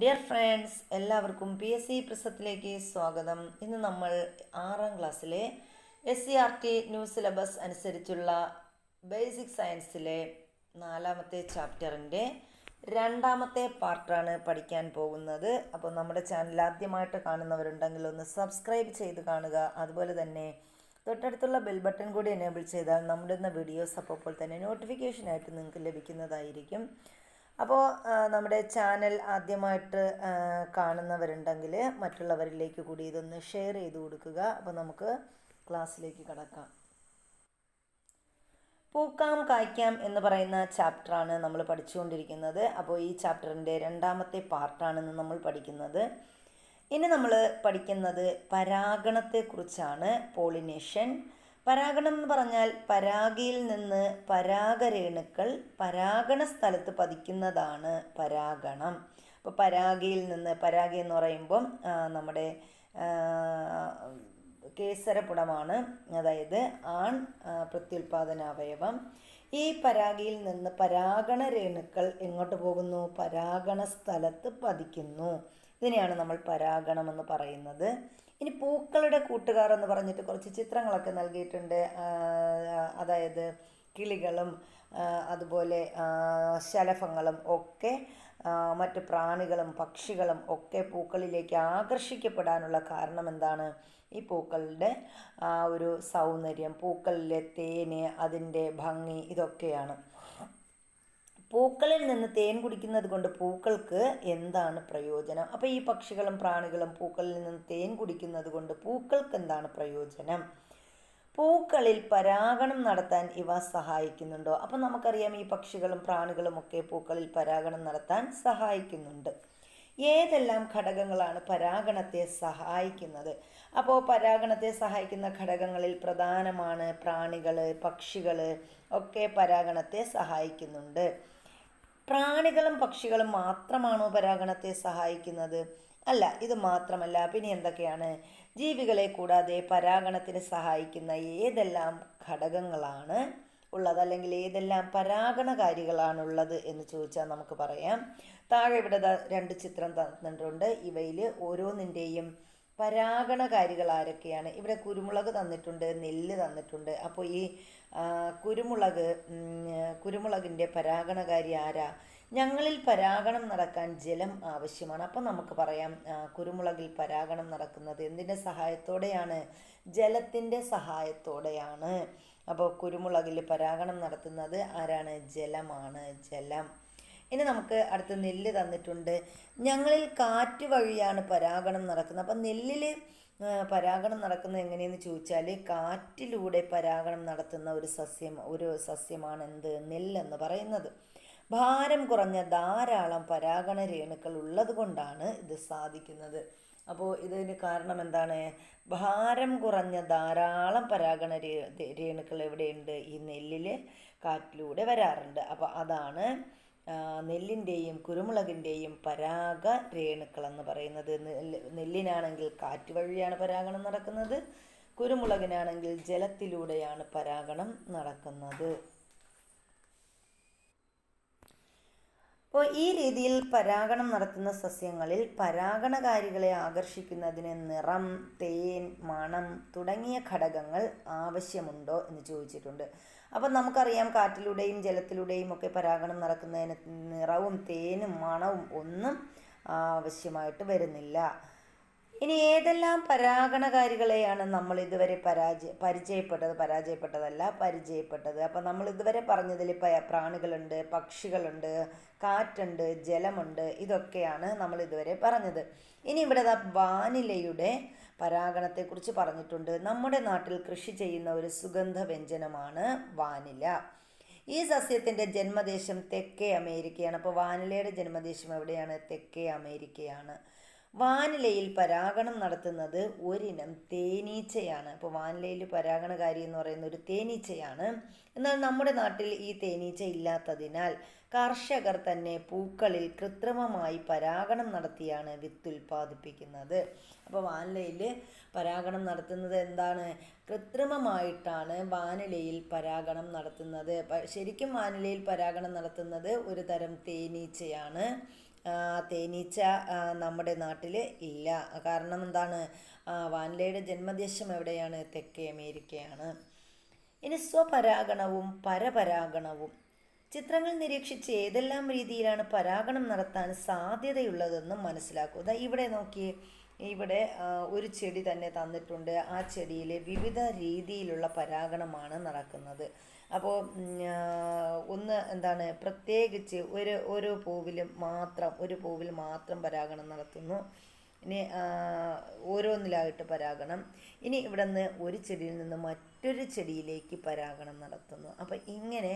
Dear friends, എല്ലാവർക്കും PSC പ്രസത്തിലേക്ക് സ്വാഗതം. ഇന്ന് നമ്മൾ 6ാം ക്ലാസ്സിലെ SCERT ന്യൂ സിലബസ് അനുസരിച്ചുള്ള ബേസിക് സയൻസിലെ 4ാമത്തെ ചാപ്റ്ററിൻ്റെ 2ാമത്തെ പാർട്ടാണ് പഠിക്കാൻ പോകുന്നത്. അപ്പോൾ നമ്മുടെ ചാനൽ ആദ്യമായിട്ട് കാണുന്നവരുണ്ടെങ്കിൽ ഒന്ന് സബ്സ്ക്രൈബ് ചെയ്ത് കാണുക. അതുപോലെ തന്നെ തൊട്ടടുത്തുള്ള ബെൽ ബട്ടൺ കൂടി എനേബിൾ ചെയ്താൽ നമ്മുടെ വീഡിയോസ് അപ്പോൾ തന്നെ നോട്ടിഫിക്കേഷനായിട്ട് നിങ്ങൾക്ക് ലഭിക്കുന്നതായിരിക്കും. അപ്പോൾ നമ്മുടെ ചാനൽ ആദ്യമായിട്ട് കാണുന്നവരുണ്ടെങ്കിൽ മറ്റുള്ളവരിലേക്ക് കൂടി ഇതൊന്ന് ഷെയർ ചെയ്ത് കൊടുക്കുക. അപ്പോൾ നമുക്ക് ക്ലാസ്സിലേക്ക് കടക്കാം. പൂക്കാം കായ്ക്കാം എന്ന് പറയുന്ന ചാപ്റ്ററാണ് നമ്മൾ പഠിച്ചുകൊണ്ടിരിക്കുന്നത്. അപ്പോൾ ഈ ചാപ്റ്ററിൻ്റെ 2ാമത്തെ പാർട്ടാണെന്ന് നമ്മൾ പഠിക്കുന്നത്. ഇനി നമ്മൾ പഠിക്കുന്നത് പരാഗണത്തെക്കുറിച്ചാണ്. പോളിനേഷൻ. പരാഗണം എന്ന് പറഞ്ഞാൽ പരാഗയിൽ നിന്ന് പരാഗരേണുക്കൾ പരാഗണ സ്ഥലത്ത് പതിക്കുന്നതാണ് പരാഗണം. അപ്പോൾ പരാഗയിൽ നിന്ന്, പരാഗ എന്ന് പറയുമ്പം നമ്മുടെ കേസരപുടമാണ്, അതായത് ആൺ പ്രത്യുൽപാദന അവയവം. ഈ പരാഗയിൽ നിന്ന് പരാഗണ രേണുക്കൾ എങ്ങോട്ട് പോകുന്നു? പരാഗണ സ്ഥലത്ത് പതിക്കുന്നു. ഇതിനെയാണ് നമ്മൾ പരാഗണം എന്ന് പറയുന്നത്. ഇനി പൂക്കളുടെ കൂട്ടുകാർ എന്ന് പറഞ്ഞിട്ട് കുറച്ച് ചിത്രങ്ങളൊക്കെ നൽകിയിട്ടുണ്ട്. അതായത് കിളികളും അതുപോലെ ശലഭങ്ങളും ഒക്കെ മറ്റ് പ്രാണികളും പക്ഷികളും ഒക്കെ പൂക്കളിലേക്ക് ആകർഷിക്കപ്പെടാനുള്ള കാരണം എന്താണ്? ഈ പൂക്കളുടെ ഒരു സൗന്ദര്യം, പൂക്കളിലെ തേന്, അതിൻ്റെ ഭംഗി, ഇതൊക്കെയാണ്. പൂക്കളിൽ നിന്ന് തേൻ കുടിക്കുന്നത് കൊണ്ട് പൂക്കൾക്ക് എന്താണ് പ്രയോജനം? അപ്പോൾ ഈ പക്ഷികളും പ്രാണികളും പൂക്കളിൽ നിന്ന് തേൻ കുടിക്കുന്നത് കൊണ്ട് പൂക്കൾക്ക് എന്താണ് പ്രയോജനം? പൂക്കളിൽ പരാഗണം നടത്താൻ ഇവ സഹായിക്കുന്നുണ്ടോ? അപ്പം നമുക്കറിയാം, ഈ പക്ഷികളും പ്രാണികളും ഒക്കെ പൂക്കളിൽ പരാഗണം നടത്താൻ സഹായിക്കുന്നുണ്ട്. ഏതെല്ലാം ഘടകങ്ങളാണ് പരാഗണത്തെ സഹായിക്കുന്നത്? അപ്പോൾ പരാഗണത്തെ സഹായിക്കുന്ന ഘടകങ്ങളിൽ പ്രധാനമാണ് പ്രാണികൾ, പക്ഷികൾ ഒക്കെ പരാഗണത്തെ സഹായിക്കുന്നുണ്ട്. പ്രാണികളും പക്ഷികളും മാത്രമാണോ പരാഗണത്തെ സഹായിക്കുന്നത്? അല്ല, ഇത് മാത്രമല്ല. പിന്നെ എന്തൊക്കെയാണ്? ജീവികളെ കൂടാതെ പരാഗണത്തിന് സഹായിക്കുന്ന ഏതെല്ലാം ഘടകങ്ങളാണ് ഉള്ളത്, അല്ലെങ്കിൽ ഏതെല്ലാം പരാഗണകാരികളാണുള്ളത് എന്ന് ചോദിച്ചാൽ നമുക്ക് പറയാം. താഴെ ഇവിടെ 2 ചിത്രം തന്നിട്ടുണ്ട്. ഇവയിൽ ഓരോന്നിൻ്റെയും പരാഗണകാരികൾ ആരൊക്കെയാണ്? ഇവിടെ കുരുമുളക് തന്നിട്ടുണ്ട്, നെല്ല് തന്നിട്ടുണ്ട്. അപ്പോൾ ഈ കുരുമുളകിൻ്റെ പരാഗണകാരി ആരാ? ഞങ്ങളിൽ പരാഗണം നടക്കാൻ ജലം ആവശ്യമാണ്. അപ്പം നമുക്ക് പറയാം, കുരുമുളകിൽ പരാഗണം നടക്കുന്നത് എന്തിൻ്റെ സഹായത്തോടെയാണ്? ജലത്തിൻ്റെ സഹായത്തോടെയാണ്. അപ്പോൾ കുരുമുളകിൽ പരാഗണം നടത്തുന്നത് ആരാണ്? ജലമാണ്, ജലം. ഇനി നമുക്ക് അടുത്ത് നെല്ല് തന്നിട്ടുണ്ട്. ഞങ്ങളിൽ കാറ്റ് വഴിയാണ് പരാഗണം നടക്കുന്നത്. അപ്പം നെല്ലിൽ പരാഗണം നടക്കുന്നത് എങ്ങനെയെന്ന് ചോദിച്ചാൽ, കാറ്റിലൂടെ പരാഗണം നടത്തുന്ന ഒരു സസ്യമാണ് എന്ത്? നെല്ലെന്ന് പറയുന്നത്. ഭാരം കുറഞ്ഞ ധാരാളം പരാഗണ രേണുക്കൾ ഉള്ളത് കൊണ്ടാണ് ഇത് സാധിക്കുന്നത്. അപ്പോൾ ഇതിന് കാരണം എന്താണ്? ഭാരം കുറഞ്ഞ ധാരാളം പരാഗണ രേണുക്കൾ എവിടെയുണ്ട്? ഈ നെല്ലിൽ കാറ്റിലൂടെ വരാറുണ്ട്. അപ്പോൾ അതാണ് നെല്ലിൻ്റെയും കുരുമുളകിൻ്റെയും പരാഗ രേണുക്കൾ എന്ന് പറയുന്നത്. നെല്ലിനാണെങ്കിൽ കാറ്റ് വഴിയാണ് പരാഗണം നടക്കുന്നത്, കുരുമുളകിനാണെങ്കിൽ ജലത്തിലൂടെയാണ് പരാഗണം നടക്കുന്നത്. അപ്പോൾ ഈ രീതിയിൽ പരാഗണം നടത്തുന്ന സസ്യങ്ങളിൽ പരാഗണകാരികളെ ആകർഷിക്കുന്നതിന് നിറം, തേൻ, മണം തുടങ്ങിയ ഘടകങ്ങൾ ആവശ്യമുണ്ടോ എന്ന് ചോദിച്ചിട്ടുണ്ട്. അപ്പം നമുക്കറിയാം, കാറ്റിലൂടെയും ജലത്തിലൂടെയും ഒക്കെ പരാഗണം നടക്കുന്നതിന് നിറവും തേനും മണവും ഒന്നും ആവശ്യമായിട്ട് വരുന്നില്ല. ഇനി ഏതെല്ലാം പരാഗണകാരികളെയാണ് നമ്മൾ ഇതുവരെ പരിചയപ്പെട്ടത്? അപ്പം നമ്മൾ ഇതുവരെ പറഞ്ഞതിൽ പ്രാണികളുണ്ട്, പക്ഷികളുണ്ട്, കാറ്റുണ്ട്, ജലമുണ്ട്, ഇതൊക്കെയാണ് നമ്മൾ ഇതുവരെ പറഞ്ഞത്. ഇനി ഇവിടെ വാനിലയുടെ പരാഗണത്തെക്കുറിച്ച് പറഞ്ഞിട്ടുണ്ട്. നമ്മുടെ നാട്ടിൽ കൃഷി ചെയ്യുന്ന ഒരു സുഗന്ധ വ്യഞ്ജനമാണ് വാനില. ഈ സസ്യത്തിൻ്റെ ജന്മദേശം തെക്കേ അമേരിക്കയാണ്. അപ്പോൾ വാനിലയുടെ ജന്മദേശം എവിടെയാണ്? തെക്കേ അമേരിക്കയാണ്. വാനിലയിൽ പരാഗണം നടത്തുന്നത് ഒരിനം തേനീച്ചയാണ്. അപ്പോൾ വാനിലയിൽ പരാഗണകാരി എന്ന് പറയുന്ന ഒരു തേനീച്ചയാണ്. എന്നാൽ നമ്മുടെ നാട്ടിൽ ഈ തേനീച്ച ഇല്ലാത്തതിനാൽ കർഷകർ തന്നെ പൂക്കളിൽ കൃത്രിമമായി പരാഗണം നടത്തിയാണ് വിത്തുൽപാദിപ്പിക്കുന്നത്. അപ്പോൾ വാനിലയിൽ പരാഗണം നടത്തുന്നത് എന്താണ്? കൃത്രിമമായിട്ടാണ് വാനിലയിൽ പരാഗണം നടത്തുന്നത്. ശരിക്കും വാനിലയിൽ പരാഗണം നടത്തുന്നത് ഒരു തരം തേനീച്ചയാണ്. തേനീച്ച നമ്മുടെ നാട്ടിൽ ഇല്ല. കാരണം എന്താണ്? വാനിലയുടെ ജന്മദേശം എവിടെയാണ്? തെക്കേ അമേരിക്കയാണ്. ഇനി സ്വപരാഗണവും പരപരാഗണവും. ചിത്രങ്ങൾ നിരീക്ഷിച്ച് ഏതെല്ലാം രീതിയിലാണ് പരാഗണം നടത്താൻ സാധ്യതയുള്ളതെന്ന് മനസ്സിലാക്കുക. ഇവിടെ നോക്കിയേ, ഇവിടെ ഒരു ചെടി തന്നെ തന്നിട്ടുണ്ട്. ആ ചെടിയിൽ വിവിധ രീതിയിലുള്ള പരാഗണമാണ് നടക്കുന്നത്. അപ്പോൾ ഒന്ന് എന്താണ്, പ്രത്യേകിച്ച് ഒരു പൂവിൽ മാത്രം പരാഗണം നടത്തുന്നു. ഇനി ഓരോന്നിലായിട്ട് പരാഗണം. ഇനി ഇവിടെ നിന്ന് ഒരു ചെടിയിൽ നിന്ന് മറ്റൊരു ചെടിയിലേക്ക് പരാഗണം നടത്തുന്നു. അപ്പം ഇങ്ങനെ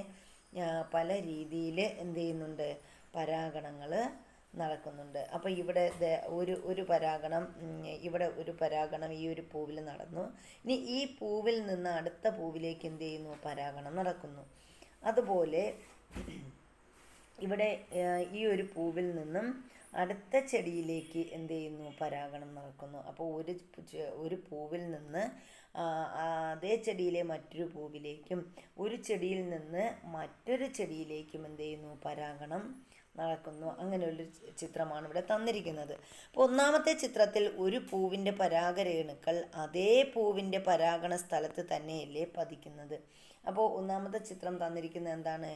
പല രീതിയിൽ എന്ത് ചെയ്യുന്നുണ്ട്? പരാഗണങ്ങൾ നടക്കുന്നുണ്ട്. അപ്പോൾ ഇവിടെ ഒരു പരാഗണം, ഇവിടെ ഒരു പരാഗണം ഈ ഒരു പൂവിൽ നടന്നു. ഇനി ഈ പൂവിൽ നിന്ന് അടുത്ത പൂവിലേക്ക് എന്ത് ചെയ്യുന്നു? പരാഗണം നടക്കുന്നു. അതുപോലെ ഇവിടെ ഈ ഒരു പൂവിൽ നിന്നും അടുത്ത ചെടിയിലേക്ക് എന്ത് ചെയ്യുന്നു? പരാഗണം നടക്കുന്നു. അപ്പോൾ ഒരു പൂവിൽ നിന്ന് അതേ ചെടിയിലെ മറ്റൊരു പൂവിലേക്കും ഒരു ചെടിയിൽ നിന്ന് മറ്റൊരു ചെടിയിലേക്കും എന്ത് ചെയ്യുന്നു? പരാഗണം നടക്കുന്നു. അങ്ങനെ ഒരു ചിത്രമാണ് ഇവിടെ തന്നിരിക്കുന്നത്. അപ്പോൾ ഒന്നാമത്തെ ചിത്രത്തിൽ ഒരു പൂവിൻ്റെ പരാഗരേണുക്കൾ അതേ പൂവിൻ്റെ പരാഗണ സ്ഥലത്ത് തന്നെയല്ലേ പതിക്കുന്നത്. അപ്പോൾ ഒന്നാമത്തെ ചിത്രം തന്നിരിക്കുന്നത് എന്താണ്?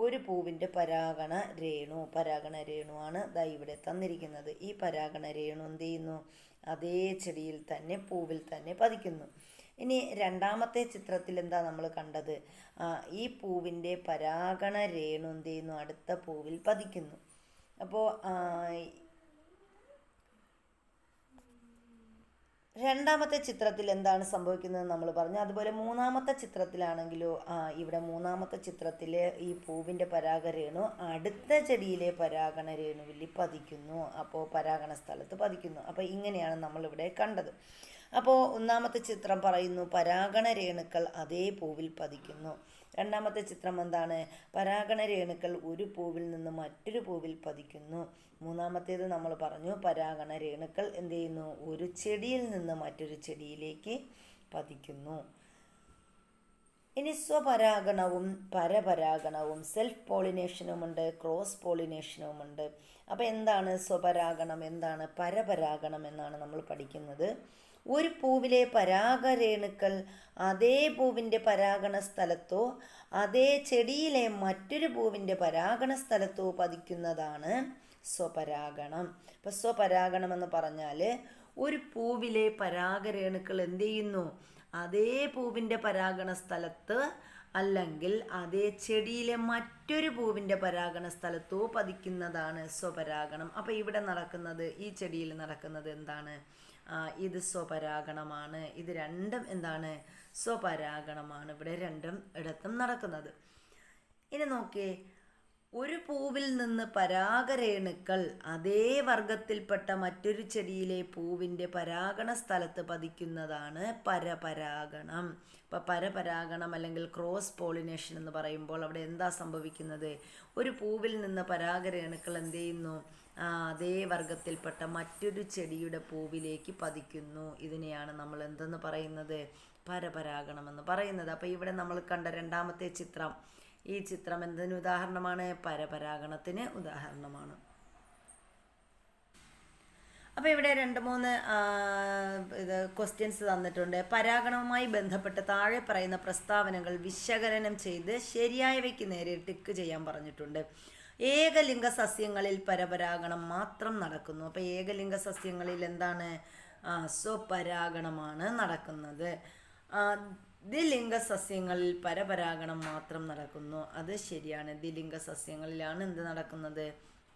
ഒരു പൂവിൻ്റെ പരാഗണ രേണുവാണ് ഇവിടെ തന്നിരിക്കുന്നത്. ഈ പരാഗണ രേണു എന്ത് ചെയ്യുന്നു? അതേ ചെടിയിൽ തന്നെ, പൂവിൽ തന്നെ പതിക്കുന്നു. ഇനി രണ്ടാമത്തെ ചിത്രത്തിൽ എന്താ നമ്മൾ കണ്ടത്? ഈ പൂവിൻ്റെ പരാഗണ രേണു എന്ത് ചെയ്യുന്നു? അടുത്ത പൂവിൽ പതിക്കുന്നു. അപ്പോൾ രണ്ടാമത്തെ ചിത്രത്തിൽ എന്താണ് സംഭവിക്കുന്നത് നമ്മൾ പറഞ്ഞു. അതുപോലെ മൂന്നാമത്തെ ചിത്രത്തിലാണെങ്കിലോ ഇവിടെ മൂന്നാമത്തെ ചിത്രത്തിൽ ഈ പൂവിൻ്റെ പരാഗരേണു അടുത്ത ചെടിയിലെ പരാഗണ രേണുവിൽ പതിക്കുന്നു. അപ്പോൾ പരാഗണ സ്ഥലത്ത് പതിക്കുന്നു. അപ്പോൾ ഇങ്ങനെയാണ് നമ്മളിവിടെ കണ്ടത്. അപ്പോൾ ഒന്നാമത്തെ ചിത്രം പറയുന്നു പരാഗണ രേണുക്കൾ അതേ പൂവിൽ പതിക്കുന്നു. രണ്ടാമത്തെ ചിത്രം എന്താണ്? പരാഗണ രേണുക്കൾ ഒരു പൂവിൽ നിന്ന് മറ്റൊരു പൂവിൽ പതിക്കുന്നു. മൂന്നാമത്തേത് നമ്മൾ പറഞ്ഞു പരാഗണ രേണുക്കൾ എന്ത് ചെയ്യുന്നു? ഒരു ചെടിയിൽ നിന്ന് മറ്റൊരു ചെടിയിലേക്ക് പതിക്കുന്നു. ഇനി സ്വപരാഗണവും പരപരാഗണവും, സെൽഫ് പോളിനേഷനുമുണ്ട്, ക്രോസ് പോളിനേഷനുമുണ്ട്. അപ്പോൾ എന്താണ് സ്വപരാഗണം, എന്താണ് പരപരാഗണം എന്നാണ് നമ്മൾ പഠിക്കുന്നത്. ഒരു പൂവിലെ പരാഗരേണുക്കൾ അതേ പൂവിൻ്റെ പരാഗണ സ്ഥലത്തോ അതേ ചെടിയിലെ മറ്റൊരു പൂവിൻ്റെ പരാഗണ സ്ഥലത്തോ പതിക്കുന്നതാണ് സ്വപരാഗണം. ഇപ്പോൾ സ്വപരാഗണം എന്ന് പറഞ്ഞാൽ ഒരു പൂവിലെ പരാഗരേണുക്കൾ എന്ത് ചെയ്യുന്നു? അതേ പൂവിൻ്റെ പരാഗണ സ്ഥലത്ത് അല്ലെങ്കിൽ അതേ ചെടിയിലെ മറ്റൊരു പൂവിൻ്റെ പരാഗണ സ്ഥലത്തോ പതിക്കുന്നതാണ് സ്വപരാഗണം. അപ്പോൾ ഇവിടെ നടക്കുന്നത്, ഈ ചെടിയിൽ നടക്കുന്നത് എന്താണ്? ഇത് സ്വപരാഗണമാണ്. ഇത് രണ്ടും എന്താണ്? സ്വപരാഗണമാണ് ഇവിടെ രണ്ടും ഇടത്തും നടക്കുന്നത്. ഇനി നോക്കിയേ, ഒരു പൂവിൽ നിന്ന് പരാഗരേണുക്കൾ അതേ വർഗത്തിൽപ്പെട്ട മറ്റൊരു ചെടിയിലെ പൂവിൻ്റെ പരാഗണ സ്ഥലത്ത് പതിക്കുന്നതാണ് പരപരാഗണം. ഇപ്പോൾ പരപരാഗണം അല്ലെങ്കിൽ ക്രോസ് പോളിനേഷൻ എന്ന് പറയുമ്പോൾ അവിടെ എന്താ സംഭവിക്കുന്നത്? ഒരു പൂവിൽ നിന്ന് പരാഗരേണുക്കൾ എന്ത് ചെയ്യുന്നു? അതേ വർഗത്തിൽപ്പെട്ട മറ്റൊരു ചെടിയുടെ പൂവിലേക്ക് പതിക്കുന്നു. ഇതിനെയാണ് നമ്മൾ എന്തെന്ന് പറയുന്നത്? പരപരാഗണം എന്ന് പറയുന്നത്. അപ്പോൾ ഇവിടെ നമ്മൾ കണ്ട രണ്ടാമത്തെ ചിത്രം, ഈ ചിത്രം എന്തിന് ഉദാഹരണമാണ്? പരപരാഗണത്തിന് ഉദാഹരണമാണ്. അപ്പോൾ ഇവിടെ 2-3 ക്വസ്റ്റ്യൻസ് തന്നിട്ടുണ്ട്. പരാഗണവുമായി ബന്ധപ്പെട്ട് താഴെ പറയുന്ന പ്രസ്താവനകൾ വിശകലനം ചെയ്ത് ശരിയായവയ്ക്ക് നേരെ ടിക്ക് ചെയ്യാൻ പറഞ്ഞിട്ടുണ്ട്. ഏകലിംഗ സസ്യങ്ങളിൽ പരപരാഗണം മാത്രം നടക്കുന്നു. അപ്പോൾ ഏകലിംഗ സസ്യങ്ങളിൽ എന്താണ്? സ്വപരാഗണമാണ് നടക്കുന്നത്. ദ്വിലിംഗ സസ്യങ്ങളിൽ പരപരാഗണം മാത്രം നടക്കുന്നു. അത് ശരിയാണ്. ദ്വിലിംഗ സസ്യങ്ങളിലാണ് എന്ത് നടക്കുന്നത്?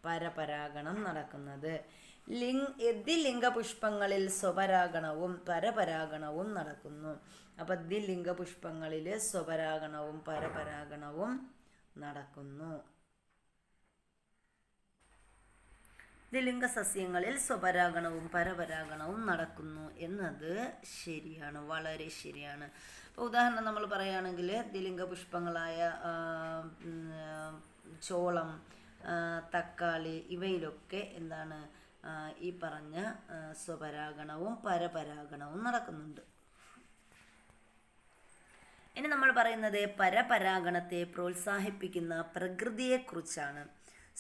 പരപരാഗണം നടക്കുന്നത്. ദ്വിലിംഗ പുഷ്പങ്ങളിൽ സ്വപരാഗണവും പരപരാഗണവും നടക്കുന്നു. അപ്പം ദ്വിലിംഗ പുഷ്പങ്ങളിൽ സ്വപരാഗണവും പരപരാഗണവും നടക്കുന്നു. ദ്വിലിംഗ സസ്യങ്ങളിൽ സ്വപരാഗണവും പരപരാഗണവും നടക്കുന്നു എന്നത് ശരിയാണ്, വളരെ ശരിയാണ്. ഇപ്പോൾ ഉദാഹരണം നമ്മൾ പറയുകയാണെങ്കിൽ ദ്വിലിംഗ പുഷ്പങ്ങളായ ചോളം, തക്കാളി ഇവയിലൊക്കെ എന്താണ് ഈ പറഞ്ഞ സ്വപരാഗണവും പരപരാഗണവും നടക്കുന്നുണ്ട്. ഇനി നമ്മൾ പറയുന്നത് പരപരാഗണത്തെ പ്രോത്സാഹിപ്പിക്കുന്ന പ്രകൃതിയെക്കുറിച്ചാണ്.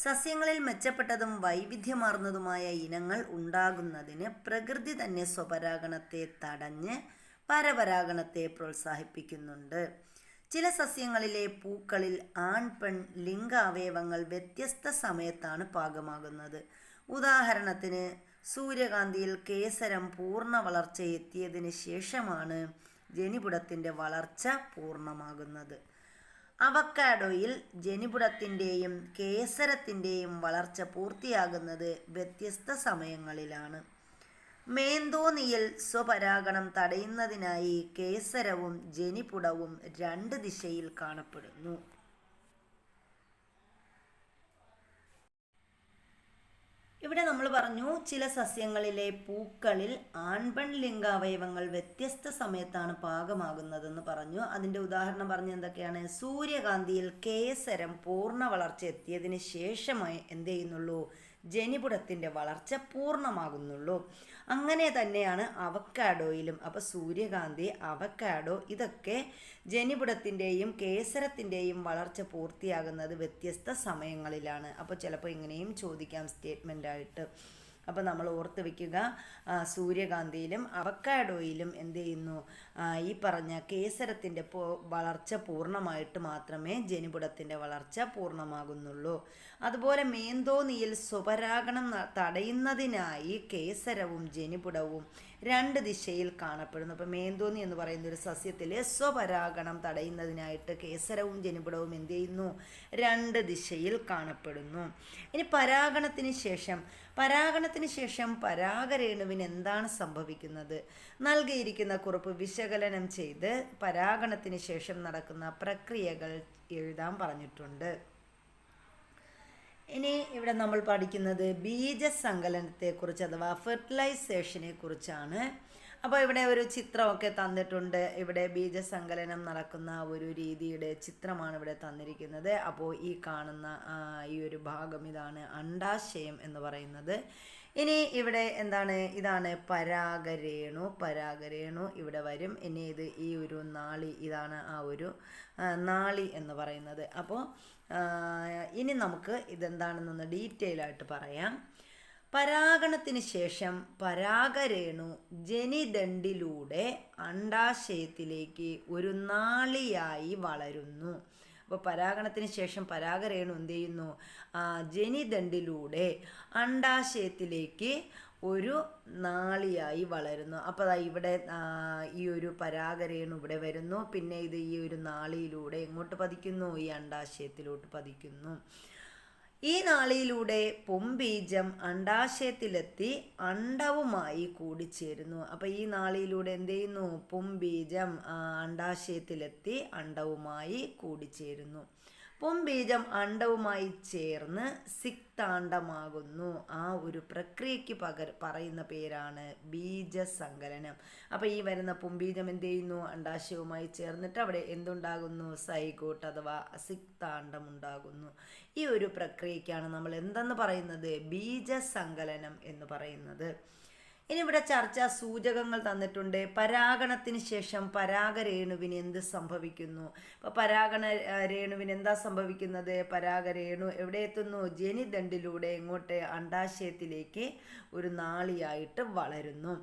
സസ്യങ്ങളിൽ മെച്ചപ്പെട്ടതും വൈവിധ്യമാർന്നതുമായ ഇനങ്ങൾ ഉണ്ടാകുന്നതിന് പ്രകൃതി തന്നെ സ്വപരാഗണത്തെ തടഞ്ഞ് പരപരാഗണത്തെ പ്രോത്സാഹിപ്പിക്കുന്നുണ്ട്. ചില സസ്യങ്ങളിലെ പൂക്കളിൽ ആൺ പെൺ ലിംഗാവയവങ്ങൾ വ്യത്യസ്ത സമയത്താണ് പാകമാകുന്നത്. ഉദാഹരണത്തിന് സൂര്യകാന്തിയിൽ കേസരം പൂർണ്ണ വളർച്ചയെത്തിയതിന് ശേഷമാണ് ജനിപുടത്തിൻ്റെ വളർച്ച പൂർണ്ണമാകുന്നത്. അവക്കാഡോയിൽ ജനിപുടത്തിൻ്റെയും കേസരത്തിൻ്റെയും വളർച്ച പൂർത്തിയാകുന്നത് വ്യത്യസ്ത സമയങ്ങളിലാണ്. മേന്തോന്നിയിൽ സ്വപരാഗണം തടയുന്നതിനായി കേസരവും ജനിപുടവും രണ്ട് ദിശയിൽ കാണപ്പെടുന്നു. ഇവിടെ നമ്മൾ പറഞ്ഞു ചില സസ്യങ്ങളിലെ പൂക്കളിൽ ആൺപെൺ ലിംഗാവയവങ്ങൾ വ്യത്യസ്ത സമയത്താണ് പാകമാകുന്നതെന്ന് പറഞ്ഞു. അതിൻ്റെ ഉദാഹരണം പറഞ്ഞ എന്തൊക്കെയാണ്? സൂര്യകാന്തിയിൽ കേസരം പൂർണ്ണ വളർച്ച എത്തിയതിന് ശേഷമായി എന്ത് ചെയ്യുന്നുള്ളൂ? ജനിപുടത്തിൻ്റെ വളർച്ച പൂർണ്ണമാകുന്നുള്ളൂ. അങ്ങനെ തന്നെയാണ് അവക്കാഡോയിലും. അപ്പോൾ സൂര്യകാന്തി, അവക്കാഡോ ഇതൊക്കെ ജനിപുടത്തിൻ്റെയും കേസരത്തിൻ്റെയും വളർച്ച പൂർത്തിയാകുന്നത് വ്യത്യസ്ത സമയങ്ങളിലാണ്. അപ്പോൾ ചിലപ്പോൾ ഇങ്ങനെയും ചോദിക്കാം സ്റ്റേറ്റ്മെൻ്റായിട്ട്. അപ്പോൾ നമ്മൾ ഓർത്ത് വയ്ക്കുക, സൂര്യകാന്തിയിലും അവക്കാഡോയിലും എന്ത് ചെയ്യുന്നു? ഈ പറഞ്ഞ കേസരത്തിൻ്റെ വളർച്ച പൂർണ്ണമായിട്ട് മാത്രമേ ജനിപുടത്തിൻ്റെ വളർച്ച പൂർണ്ണമാകുന്നുള്ളൂ. അതുപോലെ മേന്തോന്നിയിൽ സ്വപരാഗണം തടയുന്നതിനായി കേസരവും ജനിപുടവും രണ്ട് ദിശയിൽ കാണപ്പെടുന്നു. അപ്പോൾ മേന്തോന്നി എന്ന് പറയുന്ന ഒരു സസ്യത്തിൽ സ്വപരാഗണം തടയുന്നതിനായിട്ട് കേസരവും ജനിപുടവും എന്ത് ചെയ്യുന്നു? രണ്ട് ദിശയിൽ കാണപ്പെടുന്നു. ഇനി പരാഗണത്തിന് ശേഷം പരാഗരേണുവിന് എന്താണ് സംഭവിക്കുന്നത്? നൽകിയിരിക്കുന്ന കുറിപ്പ് വിശകലനം ചെയ്ത് പരാഗണത്തിന് ശേഷം നടക്കുന്ന പ്രക്രിയകൾ എഴുതാൻ പറഞ്ഞിട്ടുണ്ട്. ഇനി ഇവിടെ നമ്മൾ പഠിക്കുന്നത് ബീജസങ്കലനത്തെക്കുറിച്ച് അഥവാ ഫെർട്ടിലൈസേഷനെ കുറിച്ചാണ്. അപ്പോൾ ഇവിടെ ഒരു ചിത്രമൊക്കെ തന്നിട്ടുണ്ട്. ഇവിടെ ബീജസങ്കലനം നടക്കുന്ന ഒരു രീതിയുടെ ചിത്രമാണ് ഇവിടെ തന്നിരിക്കുന്നത്. അപ്പോൾ ഈ കാണുന്ന ഈ ഒരു ഭാഗം ഇതാണ് അണ്ഡാശയം എന്ന് പറയുന്നത്. ഇനി ഇവിടെ എന്താണ്? ഇതാണ് പരാഗരേണു ഇവിടെ വരും. ഇനി ഇത് ഈ ഒരു നാളി, ഇതാണ് ആ ഒരു നാളി എന്ന് പറയുന്നത്. അപ്പോൾ ഇനി നമുക്ക് ഇതെന്താണെന്നൊന്ന് ഡീറ്റെയിൽ ആയിട്ട് പറയാം. പരാഗണത്തിന് ശേഷം പരാഗരേണു ജനിദണ്ഡിലൂടെ അണ്ഡാശയത്തിലേക്ക് ഒരു നാളിയായി വളരുന്നു. അപ്പോൾ പരാഗണത്തിന് ശേഷം പരാഗരേണു എന്ത് ചെയ്യുന്നു? ജനിദണ്ഡിലൂടെ അണ്ഡാശയത്തിലേക്ക് ഒരു നാളിയായി വളരുന്നു. അപ്പോൾ ഇവിടെ ഈ ഒരു പരാഗരേണു ഇവിടെ വരുന്നു. പിന്നെ ഇത് ഈ ഒരു നാളിയിലൂടെ എങ്ങോട്ട് പതിക്കുന്നു? ഈ അണ്ഡാശയത്തിലോട്ട് പതിക്കുന്നു. ഈ നാളിയിലൂടെ പുംബീജം അണ്ഡാശയത്തിലെത്തി അണ്ഡവുമായി കൂടിച്ചേരുന്നു. അപ്പോൾ ഈ നാളിയിലൂടെ എന്ത് ചെയ്യുന്നു? പുംബീജം അണ്ഡാശയത്തിലെത്തി അണ്ഡവുമായി കൂടിച്ചേരുന്നു. പുംബീജം അണ്ഡവുമായി ചേർന്ന് സിക്താണ്ഡമാകുന്നു. ആ ഒരു പ്രക്രിയയ്ക്ക് പറയുന്ന പേരാണ് ബീജസങ്കലനം. അപ്പോൾ ഈ വരുന്ന പുംബീജം എന്ത് ചെയ്യുന്നു? അണ്ഡാശയവുമായി ചേർന്നിട്ട് അവിടെ എന്തുണ്ടാകുന്നു? സൈഗോട്ട് അഥവാ സിക്താണ്ഡം ഉണ്ടാകുന്നു. ഈ ഒരു പ്രക്രിയയ്ക്കാണ് നമ്മൾ എന്തെന്ന് പറയുന്നത്? ബീജസങ്കലനം എന്ന് പറയുന്നത്. ഇനി ഇവിടെ ചർച്ചാ സൂചകങ്ങൾ തന്നിട്ടുണ്ട്. പരാഗണത്തിന് ശേഷം പരാഗരേണുവിന് എന്ത് സംഭവിക്കുന്നു? അപ്പോൾ രേണുവിന് എന്താ സംഭവിക്കുന്നത്? പരാഗരേണു എവിടെ എത്തുന്നു? ജനിദണ്ഡിലൂടെ എങ്ങോട്ട്? അണ്ഡാശയത്തിലേക്ക് ഒരു നാളിയായിട്ട് വളരുന്നു.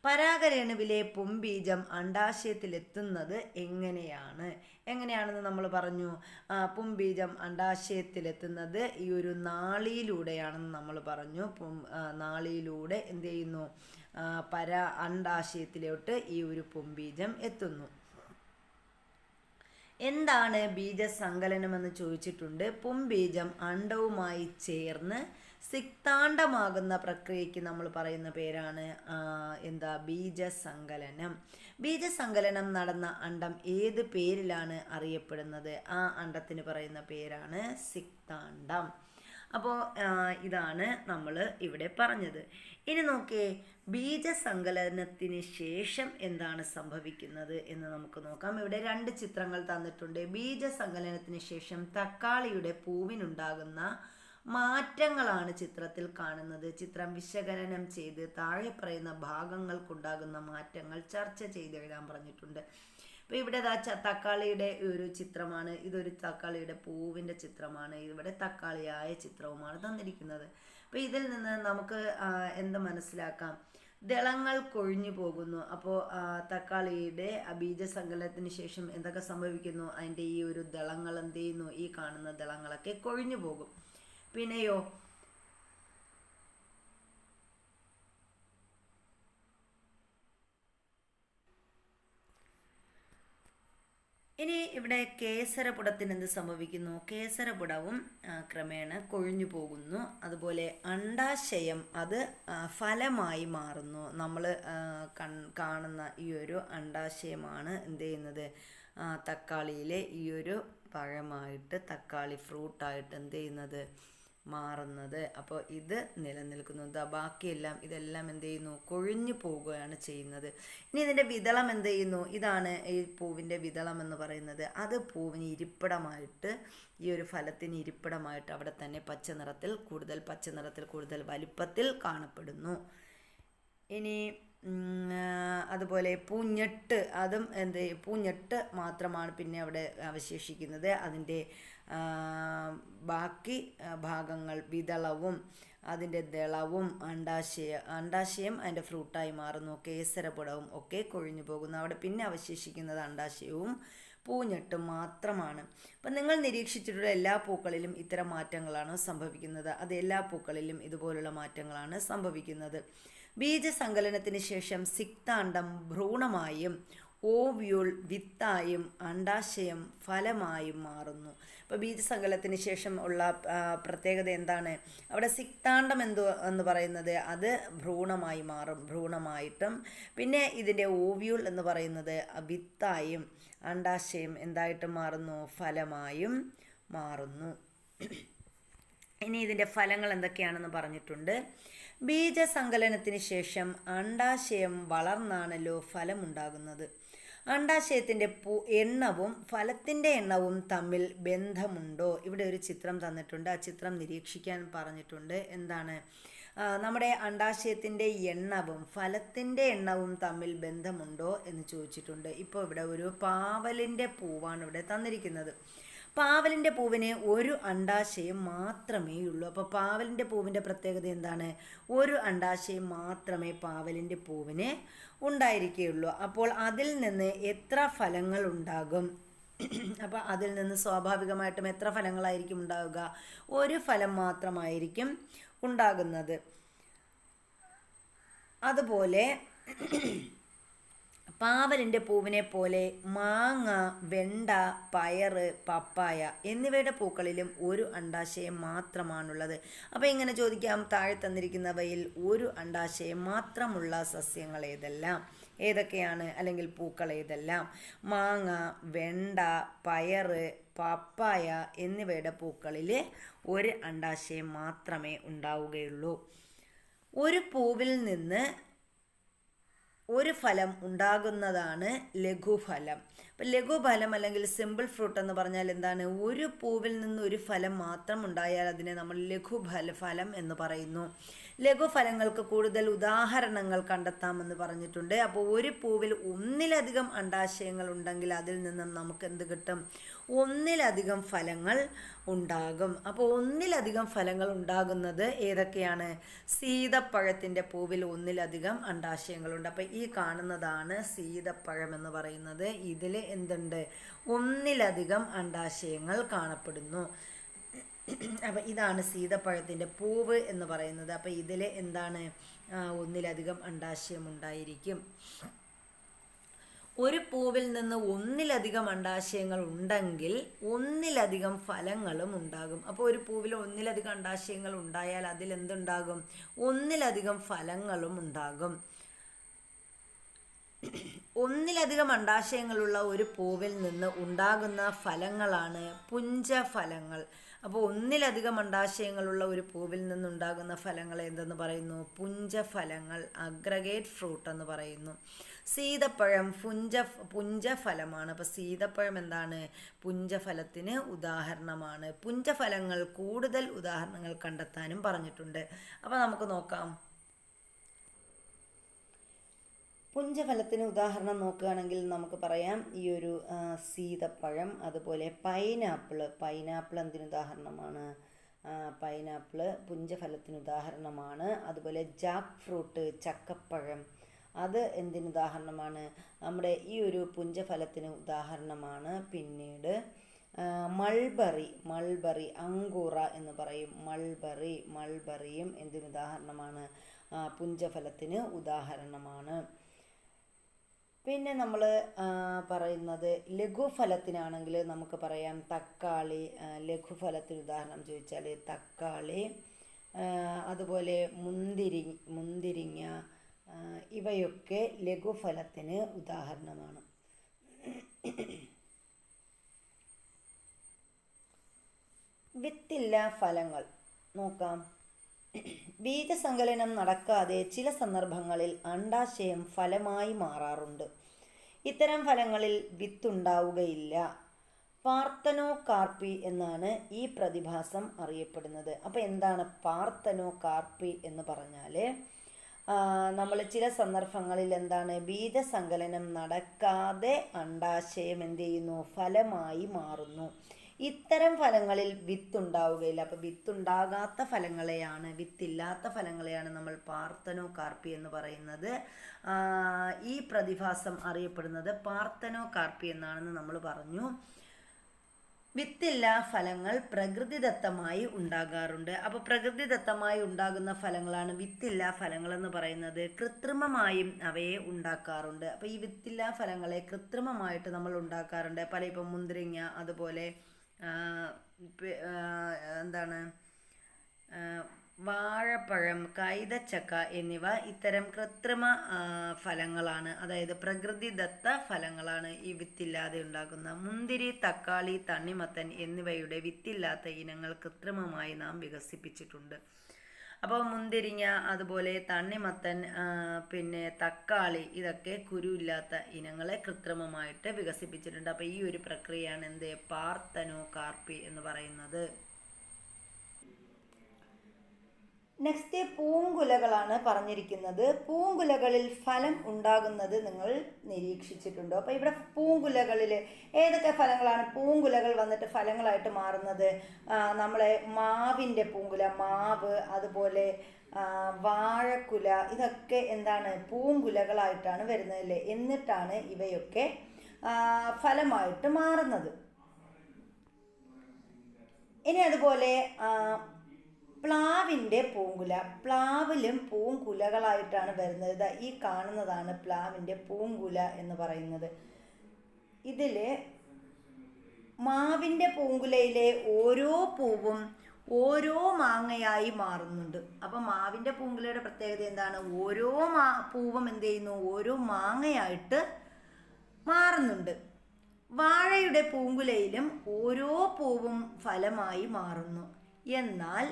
പരാഗരേണുവിലെ പുംബീജം അണ്ഡാശയത്തിലെത്തുന്നത് എങ്ങനെയാണെന്ന് നമ്മൾ പറഞ്ഞു. പുംബീജം അണ്ഡാശയത്തിലെത്തുന്നത് ഈ ഒരു നാളിയിലൂടെയാണെന്ന് നമ്മൾ പറഞ്ഞു. നാളിയിലൂടെ എന്ത് ചെയ്യുന്നു? അണ്ഡാശയത്തിലോട്ട് ഈ ഒരു പുംബീജം എത്തുന്നു. എന്താണ് ബീജസങ്കലനമെന്ന് ചോദിച്ചിട്ടുണ്ട്. പുംബീജം അണ്ഡവുമായി ചേർന്ന് സിക്താണ്ഡമാകുന്ന പ്രക്രിയയ്ക്ക് നമ്മൾ പറയുന്ന പേരാണ് ബീജസങ്കലനം. ബീജസങ്കലനം നടന്ന അണ്ഡം ഏത് പേരിലാണ് അറിയപ്പെടുന്നത്? ആ അണ്ഡത്തിന് പറയുന്ന പേരാണ് സിക്താണ്ഡം. അപ്പോൾ ഇതാണ് നമ്മൾ ഇവിടെ പറഞ്ഞത്. ഇനി നോക്കേ, ബീജസങ്കലനത്തിന് ശേഷം എന്താണ് സംഭവിക്കുന്നത് എന്ന് നമുക്ക് നോക്കാം. ഇവിടെ രണ്ട് ചിത്രങ്ങൾ തന്നിട്ടുണ്ട്. ബീജസങ്കലനത്തിന് ശേഷം തക്കാളിയുടെ പൂവിനുണ്ടാകുന്ന മാറ്റങ്ങളാണ് ചിത്രത്തിൽ കാണുന്നത്. ചിത്രം വിശകലനം ചെയ്ത് താഴെ പറയുന്ന ഭാഗങ്ങൾക്കുണ്ടാകുന്ന മാറ്റങ്ങൾ ചർച്ച ചെയ്ത് എഴുതാൻ പറഞ്ഞിട്ടുണ്ട്. അപ്പോൾ ഇവിടെ തക്കാളിയുടെ ഒരു ചിത്രമാണ്, ഇതൊരു തക്കാളിയുടെ പൂവിൻ്റെ ചിത്രമാണ്, ഇവിടെ തക്കാളിയായ ചിത്രവുമാണ് തന്നിരിക്കുന്നത്. അപ്പോൾ ഇതിൽ നിന്ന് നമുക്ക് എന്ത് മനസ്സിലാക്കാം? ദളങ്ങൾ കൊഴിഞ്ഞു പോകുന്നു. അപ്പോൾ തക്കാളിയുടെ ബീജസങ്കലനത്തിന് ശേഷം എന്തൊക്കെ സംഭവിക്കുന്നു? അതിൻ്റെ ഈ ഒരു ദളങ്ങൾ എന്ത് ചെയ്യുന്നു? ഈ കാണുന്ന ദളങ്ങളൊക്കെ കൊഴിഞ്ഞു പോകും. പിന്നെയോ ഇനി ഇവിടെ കേസരപുടത്തിന് എന്ത് സംഭവിക്കുന്നു? കേസരപുടവും ക്രമേണ കൊഴിഞ്ഞു പോകുന്നു. അതുപോലെ അണ്ഡാശയം അത് ഫലമായി മാറുന്നു. നമ്മൾ കാണുന്ന ഈ ഒരു അണ്ഡാശയമാണ് എന്ത് ചെയ്യുന്നത്? തക്കാളിയിലെ ഈ ഒരു പഴമായിട്ട്, തക്കാളി ഫ്രൂട്ടായിട്ട് എന്ത് ചെയ്യുന്നത്? മാറുന്നത്. അപ്പോൾ ഇത് നിലനിൽക്കുന്നത്. ബാക്കിയെല്ലാം ഇതെല്ലാം എന്ത് ചെയ്യുന്നു? കൊഴിഞ്ഞു പോവുകയാണ് ചെയ്യുന്നത്. ഇനി ഇതിൻ്റെ വിതളം എന്ത് ചെയ്യുന്നു? ഇതാണ് ഈ പൂവിൻ്റെ വിതളം എന്ന് പറയുന്നത്. അത് പൂവിന് ഇരിപ്പിടമായിട്ട്, ഈ ഒരു ഫലത്തിന് ഇരിപ്പിടമായിട്ട് അവിടെ തന്നെ പച്ച നിറത്തിൽ കൂടുതൽ വലിപ്പത്തിൽ കാണപ്പെടുന്നു. ഇനി അതുപോലെ പൂഞ്ഞെട്ട്, അതും പൂഞ്ഞെട്ട് മാത്രമാണ് പിന്നെ അവിടെ അവശേഷിക്കുന്നത്. അതിൻ്റെ ബാക്കി ഭാഗങ്ങൾ വിതളവും അതിൻ്റെ ദളവും അണ്ഡാശയം അതിൻ്റെ ഫ്രൂട്ടായി മാറുന്നു. കേസരപുടവും ഒക്കെ കൊഴിഞ്ഞു പോകുന്നു. അവിടെ പിന്നെ അവശേഷിക്കുന്നത് അണ്ഡാശയവും പൂഞ്ഞെട്ടും മാത്രമാണ്. അപ്പം നിങ്ങൾ നിരീക്ഷിച്ചിട്ടുള്ള എല്ലാ പൂക്കളിലും ഇത്തരം മാറ്റങ്ങളാണ് സംഭവിക്കുന്നത്. അത് എല്ലാ പൂക്കളിലും ഇതുപോലുള്ള മാറ്റങ്ങളാണ് സംഭവിക്കുന്നത്. ബീജസങ്കലനത്തിന് ശേഷം സിക്താണ്ഡം ഭ്രൂണമായും ഓവ്യൂൾ വിത്തായും അണ്ഡാശയം ഫലമായും മാറുന്നു. അപ്പോൾ ബീജസങ്കലനത്തിന് ശേഷം ഉള്ള പ്രത്യേകത എന്താണ്? അവിടെ സിക്താണ്ഡം എന്ന് പറയുന്നത് അത് ഭ്രൂണമായി മാറും, ഭ്രൂണമായിട്ടും. പിന്നെ ഇതിൻ്റെ ഓവ്യൂൾ എന്ന് പറയുന്നത് വിത്തായും അണ്ഡാശയം എന്തായിട്ടും മാറുന്നു? ഫലമായും മാറുന്നു. ഇനി ഇതിൻ്റെ ഫലങ്ങൾ എന്തൊക്കെയാണെന്ന് പറഞ്ഞിട്ടുണ്ട്. ബീജസങ്കലനത്തിന് ശേഷം അണ്ഡാശയം വളർന്നാണല്ലോ ഫലമുണ്ടാകുന്നത്. അണ്ഡാശയത്തിൻ്റെ എണ്ണവും ഫലത്തിൻ്റെ എണ്ണവും തമ്മിൽ ബന്ധമുണ്ടോ? ഇവിടെ ഒരു ചിത്രം തന്നിട്ടുണ്ട്. ആ ചിത്രം നിരീക്ഷിക്കാൻ പറഞ്ഞിട്ടുണ്ട്. എന്താണ്? നമ്മുടെ അണ്ഡാശയത്തിൻ്റെ എണ്ണവും ഫലത്തിൻ്റെ എണ്ണവും തമ്മിൽ ബന്ധമുണ്ടോ എന്ന് ചോദിച്ചിട്ടുണ്ട്. ഇപ്പോൾ ഇവിടെ ഒരു പാവലിൻ്റെ പൂവാണ് ഇവിടെ തന്നിരിക്കുന്നത്. പാവലിൻ്റെ പൂവിന് ഒരു അണ്ഡാശയം മാത്രമേ ഉള്ളൂ. അപ്പോൾ പാവലിൻ്റെ പൂവിൻ്റെ പ്രത്യേകത എന്താണ്? ഒരു അണ്ഡാശയം മാത്രമേ പാവലിൻ്റെ പൂവിന് ഉണ്ടായിരിക്കുകയുള്ളൂ. അപ്പോൾ അതിൽ നിന്ന് എത്ര ഫലങ്ങൾ ഉണ്ടാകും? അപ്പോൾ അതിൽ നിന്ന് സ്വാഭാവികമായിട്ടും എത്ര ഫലങ്ങളായിരിക്കും ഉണ്ടാവുക? ഒരു ഫലം മാത്രമായിരിക്കും ഉണ്ടാകുന്നത്. അതുപോലെ പാവലിൻ്റെ പൂവിനെ പോലെ മാങ്ങ, വെണ്ട, പയറ്, പപ്പായ എന്നിവയുടെ പൂക്കളിലും ഒരു അണ്ഡാശയം മാത്രമാണുള്ളത്. അപ്പോൾ ഇങ്ങനെ ചോദിക്കാം, താഴെ തന്നിരിക്കുന്നവയിൽ ഒരു അണ്ഡാശയം മാത്രമുള്ള സസ്യങ്ങൾ ഏതൊക്കെയാണ്? അല്ലെങ്കിൽ പൂക്കൾ ഏതെല്ലാം? മാങ്ങ, വെണ്ട, പയറ്, പപ്പായ എന്നിവയുടെ പൂക്കളിൽ ഒരു അണ്ഡാശയം മാത്രമേ ഉണ്ടാവുകയുള്ളൂ. ഒരു പൂവിൽ നിന്ന് ഒരു ഫലം ഉണ്ടാകുന്നതാണ് ലഘുഫലം. അപ്പം ലഘുഫലം അല്ലെങ്കിൽ സിമ്പിൾ ഫ്രൂട്ട് എന്ന് പറഞ്ഞാൽ എന്താണ്? ഒരു പൂവിൽ നിന്ന് ഒരു ഫലം മാത്രം ഉണ്ടായാൽ അതിനെ നമ്മൾ ഫലം എന്ന് പറയുന്നു. ലഘുഫലങ്ങൾക്ക് കൂടുതൽ ഉദാഹരണങ്ങൾ കണ്ടെത്താമെന്ന് പറഞ്ഞിട്ടുണ്ട്. അപ്പോൾ ഒരു പൂവിൽ ഒന്നിലധികം അണ്ഡാശയങ്ങൾ ഉണ്ടെങ്കിൽ അതിൽ നിന്നും നമുക്ക് എന്ത് കിട്ടും? ഒന്നിലധികം ഫലങ്ങൾ ഉണ്ടാകും. അപ്പോൾ ഒന്നിലധികം ഫലങ്ങൾ ഉണ്ടാകുന്നത് ഏതൊക്കെയാണ്? സീതപ്പഴത്തിൻ്റെ പൂവിൽ ഒന്നിലധികം അണ്ഡാശയങ്ങളുണ്ട്. അപ്പോൾ ഈ കാണുന്നതാണ് സീതപ്പഴം എന്ന് പറയുന്നത്. ഇതിൽ എന്തുണ്ട്? ഒന്നിലധികം അണ്ഡാശയങ്ങൾ കാണപ്പെടുന്നു. അപ്പം ഇതാണ് സീതപ്പഴത്തിൻ്റെ പൂവ് എന്ന് പറയുന്നത്. അപ്പം ഇതിൽ എന്താണ്? ഒന്നിലധികം അണ്ഡാശയം ഉണ്ടായിരിക്കും. ഒരു പൂവിൽ നിന്ന് ഒന്നിലധികം അണ്ഡാശയങ്ങൾ ഉണ്ടെങ്കിൽ ഒന്നിലധികം ഫലങ്ങളും ഉണ്ടാകും. അപ്പോൾ ഒരു പൂവിൽ ഒന്നിലധികം അണ്ഡാശയങ്ങൾ ഉണ്ടായാൽ അതിൽ എന്തുണ്ടാകും? ഒന്നിലധികം ഫലങ്ങളും ഉണ്ടാകും. ഒന്നിലധികം അണ്ഡാശയങ്ങളുള്ള ഒരു പൂവിൽ നിന്ന് ഉണ്ടാകുന്ന ഫലങ്ങളാണ് പുഞ്ചഫലങ്ങൾ. അപ്പോൾ ഒന്നിലധികം അണ്ഡാശയങ്ങളുള്ള ഒരു പൂവിൽ നിന്നുണ്ടാകുന്ന ഫലങ്ങൾ എന്തെന്ന് പറയുന്നു? പുഞ്ചഫലങ്ങൾ, അഗ്രഗേറ്റ് ഫ്രൂട്ട് എന്ന് പറയുന്നു. സീതപ്പഴം പുഞ്ചഫലമാണ്. അപ്പോൾ സീതപ്പഴം എന്താണ്? പുഞ്ചഫലത്തിന് ഉദാഹരണമാണ്. പുഞ്ചഫലങ്ങൾ കൂടുതൽ ഉദാഹരണങ്ങൾ കണ്ടെത്താനും പറഞ്ഞിട്ടുണ്ട്. അപ്പോൾ നമുക്ക് നോക്കാം. പുഞ്ചഫലത്തിന് ഉദാഹരണം നോക്കുകയാണെങ്കിൽ നമുക്ക് പറയാം ഈ ഒരു സീതപ്പഴം, അതുപോലെ പൈനാപ്പിൾ എന്തിന് ഉദാഹരണമാണ്? പൈനാപ്പിൾ പുഞ്ചഫലത്തിന് ഉദാഹരണമാണ്. അതുപോലെ ജാക്ക് ഫ്രൂട്ട്, ചക്കപ്പഴം, അത് എന്തിന് ഉദാഹരണമാണ്? നമ്മുടെ ഈ ഒരു പുഞ്ചഫലത്തിന് ഉദാഹരണമാണ്. പിന്നീട് മൾബറി അങ്കൂറ എന്ന് പറയും. മൾബറിയും എന്തിന് ഉദാഹരണമാണ്? പുഞ്ചഫലത്തിന് ഉദാഹരണമാണ്. പിന്നെ നമ്മൾ പറയുന്നത് ലഘുഫലത്തിനാണെങ്കിൽ നമുക്ക് പറയാം തക്കാളി. ലഘുഫലത്തിന് ഉദാഹരണം ചോദിച്ചാൽ തക്കാളി, അതുപോലെ മുന്തിരിങ്ങ, ഇവയൊക്കെ ലഘുഫലത്തിന് ഉദാഹരണമാണ്. വിത്തില്ല ഫലങ്ങൾ നോക്കാം. ബീജസങ്കലനം നടക്കാതെ ചില സന്ദർഭങ്ങളിൽ അണ്ഡാശയം ഫലമായി മാറാറുണ്ട്. ഇത്തരം ഫലങ്ങളിൽ വിത്തുണ്ടാവുകയില്ല. പാർത്തനോകാർപ്പി എന്നാണ് ഈ പ്രതിഭാസം അറിയപ്പെടുന്നത്. അപ്പോൾ എന്താണ് പാർത്തനോകാർപ്പി എന്ന് പറഞ്ഞാൽ, നമ്മൾ ചില സന്ദർഭങ്ങളിൽ എന്താണ് ബീജസങ്കലനം നടക്കാതെ അണ്ഡാശയം എന്ത് ചെയ്യുന്നു? ഫലമായി മാറുന്നു. ഇത്തരം ഫലങ്ങളിൽ വിത്തുണ്ടാവുകയില്ല. അപ്പോൾ വിത്തുണ്ടാകാത്ത ഫലങ്ങളെയാണ്, വിത്തില്ലാത്ത ഫലങ്ങളെയാണ് നമ്മൾ പാർത്തനോകാർപ്പി എന്ന് പറയുന്നത്. ഈ പ്രതിഭാസം അറിയപ്പെടുന്നത് പാർത്തനോകാർപ്പി എന്നാണെന്ന് നമ്മൾ പറഞ്ഞു. വിത്തില്ല ഫലങ്ങൾ പ്രകൃതിദത്തമായി ഉണ്ടാകാറുണ്ട്. അപ്പോൾ പ്രകൃതിദത്തമായി ഉണ്ടാകുന്ന ഫലങ്ങളാണ് വിത്തില്ല ഫലങ്ങളെന്ന് പറയുന്നത്. കൃത്രിമമായും അവയെ ഉണ്ടാക്കാറുണ്ട്. അപ്പോൾ ഈ വിത്തില്ല ഫലങ്ങളെ കൃത്രിമമായിട്ട് നമ്മൾ ഉണ്ടാക്കാറുണ്ട്. ഇപ്പം മുന്തിരിങ്ങ, അതുപോലെ എന്താണ് വാഴപ്പഴം, കൈതച്ചക്ക എന്നിവ ഇത്തരം കൃത്രിമ ഫലങ്ങളാണ്. അതായത് പ്രകൃതിദത്ത ഫലങ്ങളാണ് ഈ വിത്തില്ലാതെ ഉണ്ടാക്കുന്ന. മുന്തിരി, തക്കാളി, തണ്ണിമത്തൻ എന്നിവയുടെ വിത്തില്ലാത്ത ഇനങ്ങൾ കൃത്രിമമായി നാം വികസിപ്പിച്ചിട്ടുണ്ട്. അപ്പോൾ മുന്തിരിങ്ങ, അതുപോലെ തണ്ണിമത്തൻ, പിന്നെ തക്കാളി, ഇതൊക്കെ കുരുവില്ലാത്ത ഇനങ്ങളെ കൃത്രിമമായിട്ട് വികസിപ്പിച്ചിട്ടുണ്ട്. അപ്പോൾ ഈ ഒരു പ്രക്രിയയാണ് എന്ത് പാർത്തനോകാർപ്പി എന്ന് പറയുന്നത്. നെക്സ്റ്റ് പൂങ്കുലകളാണ് പറഞ്ഞിരിക്കുന്നത്. പൂങ്കുലകളിൽ ഫലം ഉണ്ടാകുന്നത് നിങ്ങൾ നിരീക്ഷിച്ചിട്ടുണ്ടോ? അപ്പോൾ ഇവിടെ പൂങ്കുലകളിൽ ഏതൊക്കെ ഫലങ്ങളാണ് പൂങ്കുലകൾ വന്നിട്ട് ഫലങ്ങളായിട്ട് മാറുന്നത്? നമ്മളെ മാവിൻ്റെ പൂങ്കുല, മാവ്, അതുപോലെ വാഴക്കുല, ഇതൊക്കെ എന്താണ് പൂങ്കുലകളായിട്ടാണ് വരുന്നതല്ലേ. എന്നിട്ടാണ് ഇവയൊക്കെ ഫലമായിട്ട് മാറുന്നത്. ഇനി അതുപോലെ പ്ലാവിൻ്റെ പൂങ്കുല, പ്ലാവിലും പൂങ്കുലകളായിട്ടാണ് വരുന്നത്. ഈ കാണുന്നതാണ് പ്ലാവിൻ്റെ പൂങ്കുല എന്ന് പറയുന്നത്. ഇതിൽ മാവിൻ്റെ പൂങ്കുലയിലെ ഓരോ പൂവും ഓരോ മാങ്ങയായി മാറുന്നുണ്ട്. അപ്പം മാവിൻ്റെ പൂങ്കുലയുടെ പ്രത്യേകത എന്താണ്? ഓരോ പൂവും എന്ത് ചെയ്യുന്നു? ഓരോ മാങ്ങയായിട്ട് മാറുന്നുണ്ട്. വാഴയുടെ പൂങ്കുലയിലും ഓരോ പൂവും ഫലമായി മാറുന്നു. എന്നാൽ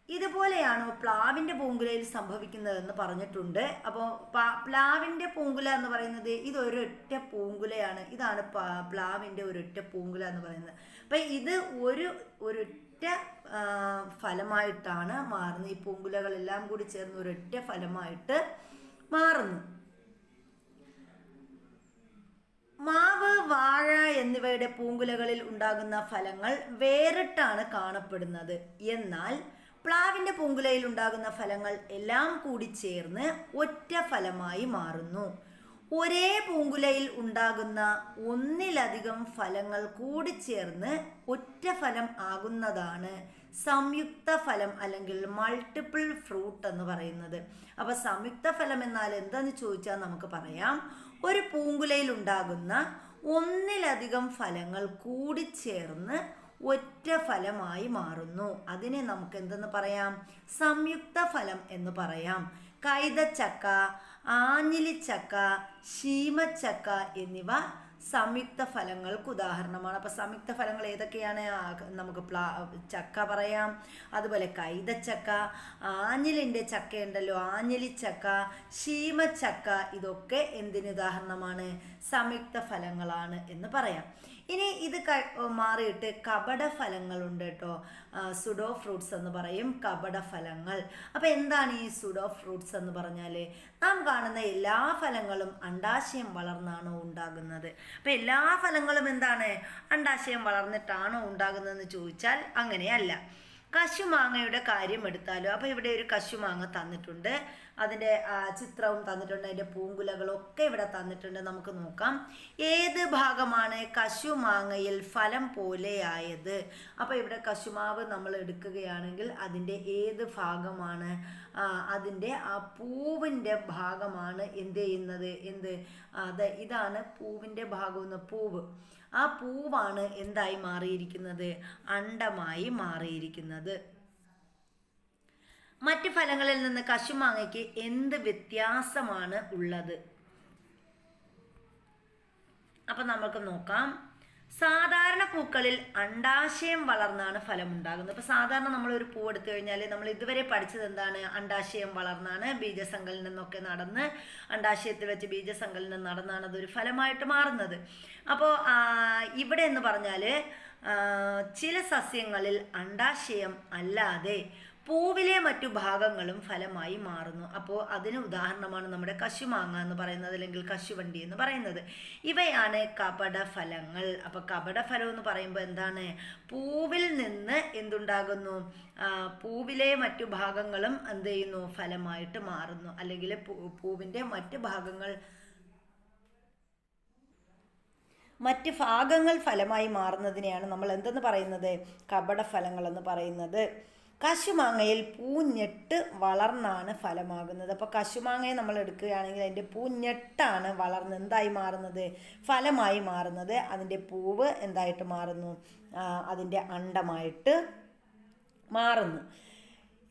ഇതുപോലെയാണോ പ്ലാവിൻ്റെ പൂങ്കുലയിൽ സംഭവിക്കുന്നതെന്ന് പറഞ്ഞിട്ടുണ്ട്. അപ്പോൾ പ്ലാവിൻ്റെ പൂങ്കുല എന്ന് പറയുന്നത് ഇതൊരൊറ്റ പൂങ്കുലയാണ്. ഇതാണ് പ്ലാവിൻ്റെ ഒരൊറ്റ പൂങ്കുല എന്ന് പറയുന്നത്. അപ്പം ഇത് ഒരൊറ്റ ഫലമായിട്ടാണ് മാറുന്നത്. ഈ പൂങ്കുലകളെല്ലാം കൂടി ചേർന്ന് ഒരൊറ്റ ഫലമായിട്ട് മാറുന്നു. മാവ്, വാഴ എന്നിവയുടെ പൂങ്കുലകളിൽ ഉണ്ടാകുന്ന ഫലങ്ങൾ വേറിട്ടാണ് കാണപ്പെടുന്നത്. എന്നാൽ പ്ലാവിൻ്റെ പൂങ്കുലയിൽ ഉണ്ടാകുന്ന ഫലങ്ങൾ എല്ലാം കൂടി ചേർന്ന് ഒറ്റ ഫലമായി മാറുന്നു. ഒരേ പൂങ്കുലയിൽ ഉണ്ടാകുന്ന ഒന്നിലധികം ഫലങ്ങൾ കൂടിച്ചേർന്ന് ഒറ്റ ഫലം ആകുന്നതാണ് സംയുക്ത ഫലം അല്ലെങ്കിൽ മൾട്ടിപ്പിൾ ഫ്രൂട്ട് എന്ന് പറയുന്നത്. അപ്പോൾ സംയുക്ത ഫലം എന്നാൽ എന്താണെന്ന് ചോദിച്ചാൽ നമുക്ക് പറയാം, ഒരു പൂങ്കുലയിൽ ഉണ്ടാകുന്ന ഒന്നിലധികം ഫലങ്ങൾ കൂടിച്ചേർന്ന് ഒറ്റ ഫലമായി മാറുന്നു. അതിനെ നമുക്ക് എന്തെന്ന് പറയാം? സംയുക്ത ഫലം എന്ന് പറയാം. കൈതച്ചക്ക, ആഞ്ഞിലിച്ചക്ക, ശീമച്ചക്ക എന്നിവ സംയുക്ത ഫലങ്ങൾക്ക് ഉദാഹരണമാണ്. അപ്പോൾ സംയുക്ത ഫലങ്ങൾ ഏതൊക്കെയാണ്? നമുക്ക് ചക്ക പറയാം, അതുപോലെ കൈതച്ചക്ക, ആഞ്ഞിലിൻ്റെ ചക്ക ഉണ്ടല്ലോ, ആഞ്ഞിലിച്ചക്ക, ശീമച്ചക്ക, ഇതൊക്കെ എന്തിന് ഉദാഹരണമാണ്? സംയുക്ത ഫലങ്ങളാണ് എന്ന് പറയാം. ഇനി ഇത് മാറിയിട്ട് കപട ഫലങ്ങളുണ്ട് കേട്ടോ. സുഡോ ഫ്രൂട്ട്സ് എന്ന് പറയും, കപട ഫലങ്ങൾ. അപ്പോൾ എന്താണ് ഈ സുഡോ ഫ്രൂട്ട്സ് എന്ന് പറഞ്ഞാൽ? നാം കാണുന്ന എല്ലാ ഫലങ്ങളും അണ്ഡാശയം വളർന്നാണോ ഉണ്ടാകുന്നത്? അപ്പോൾ എല്ലാ ഫലങ്ങളും എന്താണ്, അണ്ഡാശയം വളർന്നിട്ടാണോ ഉണ്ടാകുന്നതെന്ന് ചോദിച്ചാൽ അങ്ങനെയല്ല. കശുമാങ്ങയുടെ കാര്യം എടുത്താലോ, അപ്പോൾ ഇവിടെ ഒരു കശുമാങ്ങ തന്നിട്ടുണ്ട്, അതിൻ്റെ ചിത്രവും തന്നിട്ടുണ്ട്, അതിൻ്റെ പൂങ്കുലകളൊക്കെ ഇവിടെ തന്നിട്ടുണ്ട്. നമുക്ക് നോക്കാം ഏത് ഭാഗമാണ് കശുമാങ്ങയിൽ ഫലം പോലെയായത്. അപ്പോൾ ഇവിടെ കശുമാവ് നമ്മൾ എടുക്കുകയാണെങ്കിൽ അതിൻ്റെ ഏത് ഭാഗമാണ്? അതിൻ്റെ ആ പൂവിൻ്റെ ഭാഗമാണ് എന്ത് ചെയ്യുന്നത്, ഇതാണ് പൂവിൻ്റെ ഭാഗം. പൂവ്, ആ പൂവാണ് എന്തായി മാറിയിരിക്കുന്നത്, അണ്ഡമായി മാറിയിരിക്കുന്നത്. മറ്റ് ഫലങ്ങളിൽ നിന്ന് കശുമാങ്ങയ്ക്ക് എന്ത് വ്യത്യാസമാണ് ഉള്ളത്? അപ്പം നമുക്ക് നോക്കാം. സാധാരണ പൂക്കളിൽ അണ്ഡാശയം വളർന്നാണ് ഫലം ഉണ്ടാകുന്നത്. അപ്പോൾ സാധാരണ നമ്മളൊരു പൂ എടുത്തു കഴിഞ്ഞാൽ നമ്മൾ ഇതുവരെ പഠിച്ചത് എന്താണ്? അണ്ഡാശയം വളർന്നാണ്, ബീജസങ്കലനം എന്നൊക്കെ നടന്ന് അണ്ഡാശയത്തിൽ വെച്ച് ബീജസങ്കലനം നടന്നാണ് അതൊരു ഫലമായിട്ട് മാറുന്നത്. അപ്പോൾ ഇവിടെ എന്ന് പറഞ്ഞാൽ ചില സസ്യങ്ങളിൽ അണ്ഡാശയം അല്ലാതെ പൂവിലെ മറ്റു ഭാഗങ്ങളും ഫലമായി മാറുന്നു. അപ്പോൾ അതിന് ഉദാഹരണമാണ് നമ്മുടെ കശുമാങ്ങ എന്ന് പറയുന്നത്, അല്ലെങ്കിൽ കശുവണ്ടി എന്ന് പറയുന്നത്. ഇവയാണ് കപടഫലങ്ങൾ. അപ്പോൾ കപടഫലം എന്ന് പറയുമ്പോൾ എന്താണ്? പൂവിൽ നിന്ന് എന്തുണ്ടാകുന്നു? പൂവിലെ മറ്റു ഭാഗങ്ങളും എന്ത് ചെയ്യുന്നു? ഫലമായിട്ട് മാറുന്നു. അല്ലെങ്കിൽ പൂവിൻ്റെ മറ്റ് ഭാഗങ്ങൾ ഫലമായി മാറുന്നതിനെയാണ് നമ്മൾ എന്തെന്ന് പറയുന്നത്? കപടഫലങ്ങൾ എന്ന് പറയുന്നത്. കശുമാങ്ങയിൽ പൂഞ്ഞെട്ട് വളർന്നാണ് ഫലമാകുന്നത്. അപ്പോൾ കശുമാങ്ങയെ നമ്മൾ എടുക്കുകയാണെങ്കിൽ അതിൻ്റെ പൂഞ്ഞെട്ടാണ് വളർന്ന് എന്തായി മാറുന്നത്? ഫലമായി മാറുന്നത്. അതിൻ്റെ പൂവ് എന്തായിട്ട് മാറുന്നു? അതിൻ്റെ അണ്ഡമായിട്ട് മാറുന്നു.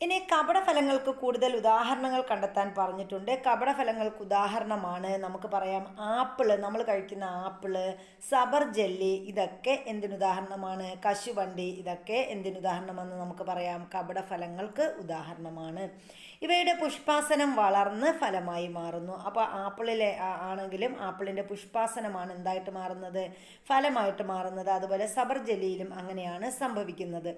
ഇനി കപടഫലങ്ങൾക്ക് കൂടുതൽ ഉദാഹരണങ്ങൾ കണ്ടെത്താൻ പറഞ്ഞിട്ടുണ്ട്. കപടഫലങ്ങൾക്ക് ഉദാഹരണമാണ് നമുക്ക് പറയാം ആപ്പിള്, നമ്മൾ കഴിക്കുന്ന ആപ്പിള്, സബർ ജെല്ലി, ഇതൊക്കെ എന്തിനുദാഹരണമാണ്? കശുവണ്ടി, ഇതൊക്കെ എന്തിനുദാഹരണമെന്ന് നമുക്ക് പറയാം? കപടഫലങ്ങൾക്ക് ഉദാഹരണമാണ്. ഇവയുടെ പുഷ്പാസനം വളർന്ന് ഫലമായി മാറുന്നു. അപ്പോൾ ആപ്പിളിലെ ആണെങ്കിലും ആപ്പിളിൻ്റെ പുഷ്പാസനമാണ് എന്തായിട്ട് മാറുന്നത്? ഫലമായിട്ട് മാറുന്നത്. അതുപോലെ സബർ ജെല്ലിയിലും അങ്ങനെയാണ് സംഭവിക്കുന്നത്.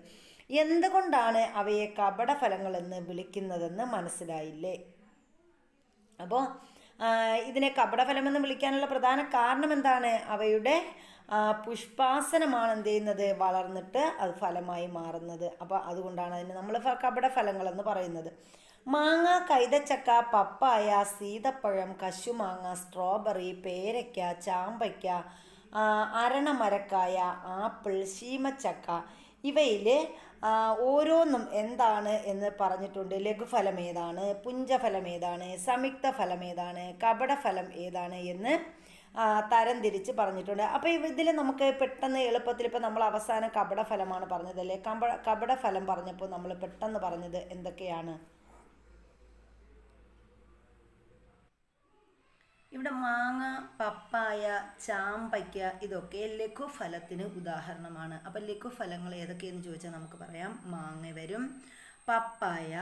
എന്തുകൊണ്ടാണ് അവയെ കപടഫലങ്ങളെന്ന് വിളിക്കുന്നതെന്ന് മനസ്സിലായില്ലേ? അപ്പോൾ ഇതിനെ കപടഫലമെന്ന് വിളിക്കാനുള്ള പ്രധാന കാരണം എന്താണ്? അവയുടെ പുഷ്പാസനമാണ് എന്ത് ചെയ്യുന്നത്? വളർന്നിട്ട് അത് ഫലമായി മാറുന്നത്. അപ്പോൾ അതുകൊണ്ടാണ് അതിന് നമ്മൾ കപടഫലങ്ങളെന്ന് പറയുന്നത്. മാങ്ങ, കൈതച്ചക്ക, പപ്പായ, സീതപ്പഴം, കശുമാങ്ങ, സ്ട്രോബെറി, പേരയ്ക്ക, ചാമ്പയ്ക്ക, അരണമരക്കായ, ആപ്പിൾ, ശീമച്ചക്ക, ഇവയിൽ ഓരോന്നും എന്താണ് എന്ന് പറഞ്ഞിട്ടുണ്ട്. ലഘുഫലം ഏതാണ്, പുഞ്ചഫലം ഏതാണ്, സംയുക്ത ഫലം ഏതാണ്, കപടഫലം ഏതാണ് എന്ന് തരംതിരിച്ച് പറഞ്ഞിട്ടുണ്ട്. അപ്പോൾ ഇതിൽ നമുക്ക് പെട്ടെന്ന് എളുപ്പത്തിൽ, ഇപ്പോൾ നമ്മൾ അവസാനം കപടഫലമാണ് പറഞ്ഞതല്ലേ, കപടഫലം പറഞ്ഞപ്പോൾ നമ്മൾ പെട്ടെന്ന് പറഞ്ഞത് എന്തൊക്കെയാണ്? ഇവിടെ മാങ്ങ, പപ്പായ, ചാമ്പയ്ക്ക, ഇതൊക്കെ ലഘുഫലത്തിന് ഉദാഹരണമാണ്. അപ്പം ലഘുഫലങ്ങൾ ഏതൊക്കെയെന്ന് ചോദിച്ചാൽ നമുക്ക് പറയാം. മാങ്ങ വരും, പപ്പായ,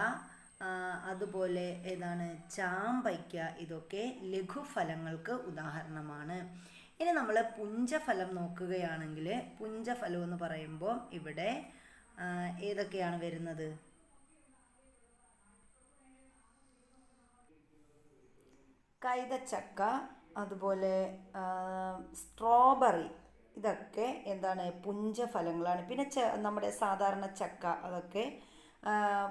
അതുപോലെ ഏതാണ്, ചാമ്പയ്ക്ക, ഇതൊക്കെ ലഘുഫലങ്ങൾക്ക് ഉദാഹരണമാണ്. ഇനി നമ്മൾ പുഞ്ചഫലം നോക്കുകയാണെങ്കിൽ, പുഞ്ചഫലം എന്ന് പറയുമ്പോൾ ഇവിടെ ഏതൊക്കെയാണ് വരുന്നത്? കൈതച്ചക്ക, അതുപോലെ സ്ട്രോബെറി, ഇതൊക്കെ എന്താണ്? പുഞ്ചഫലങ്ങളാണ്. പിന്നെ നമ്മുടെ സാധാരണ ചക്ക, അതൊക്കെ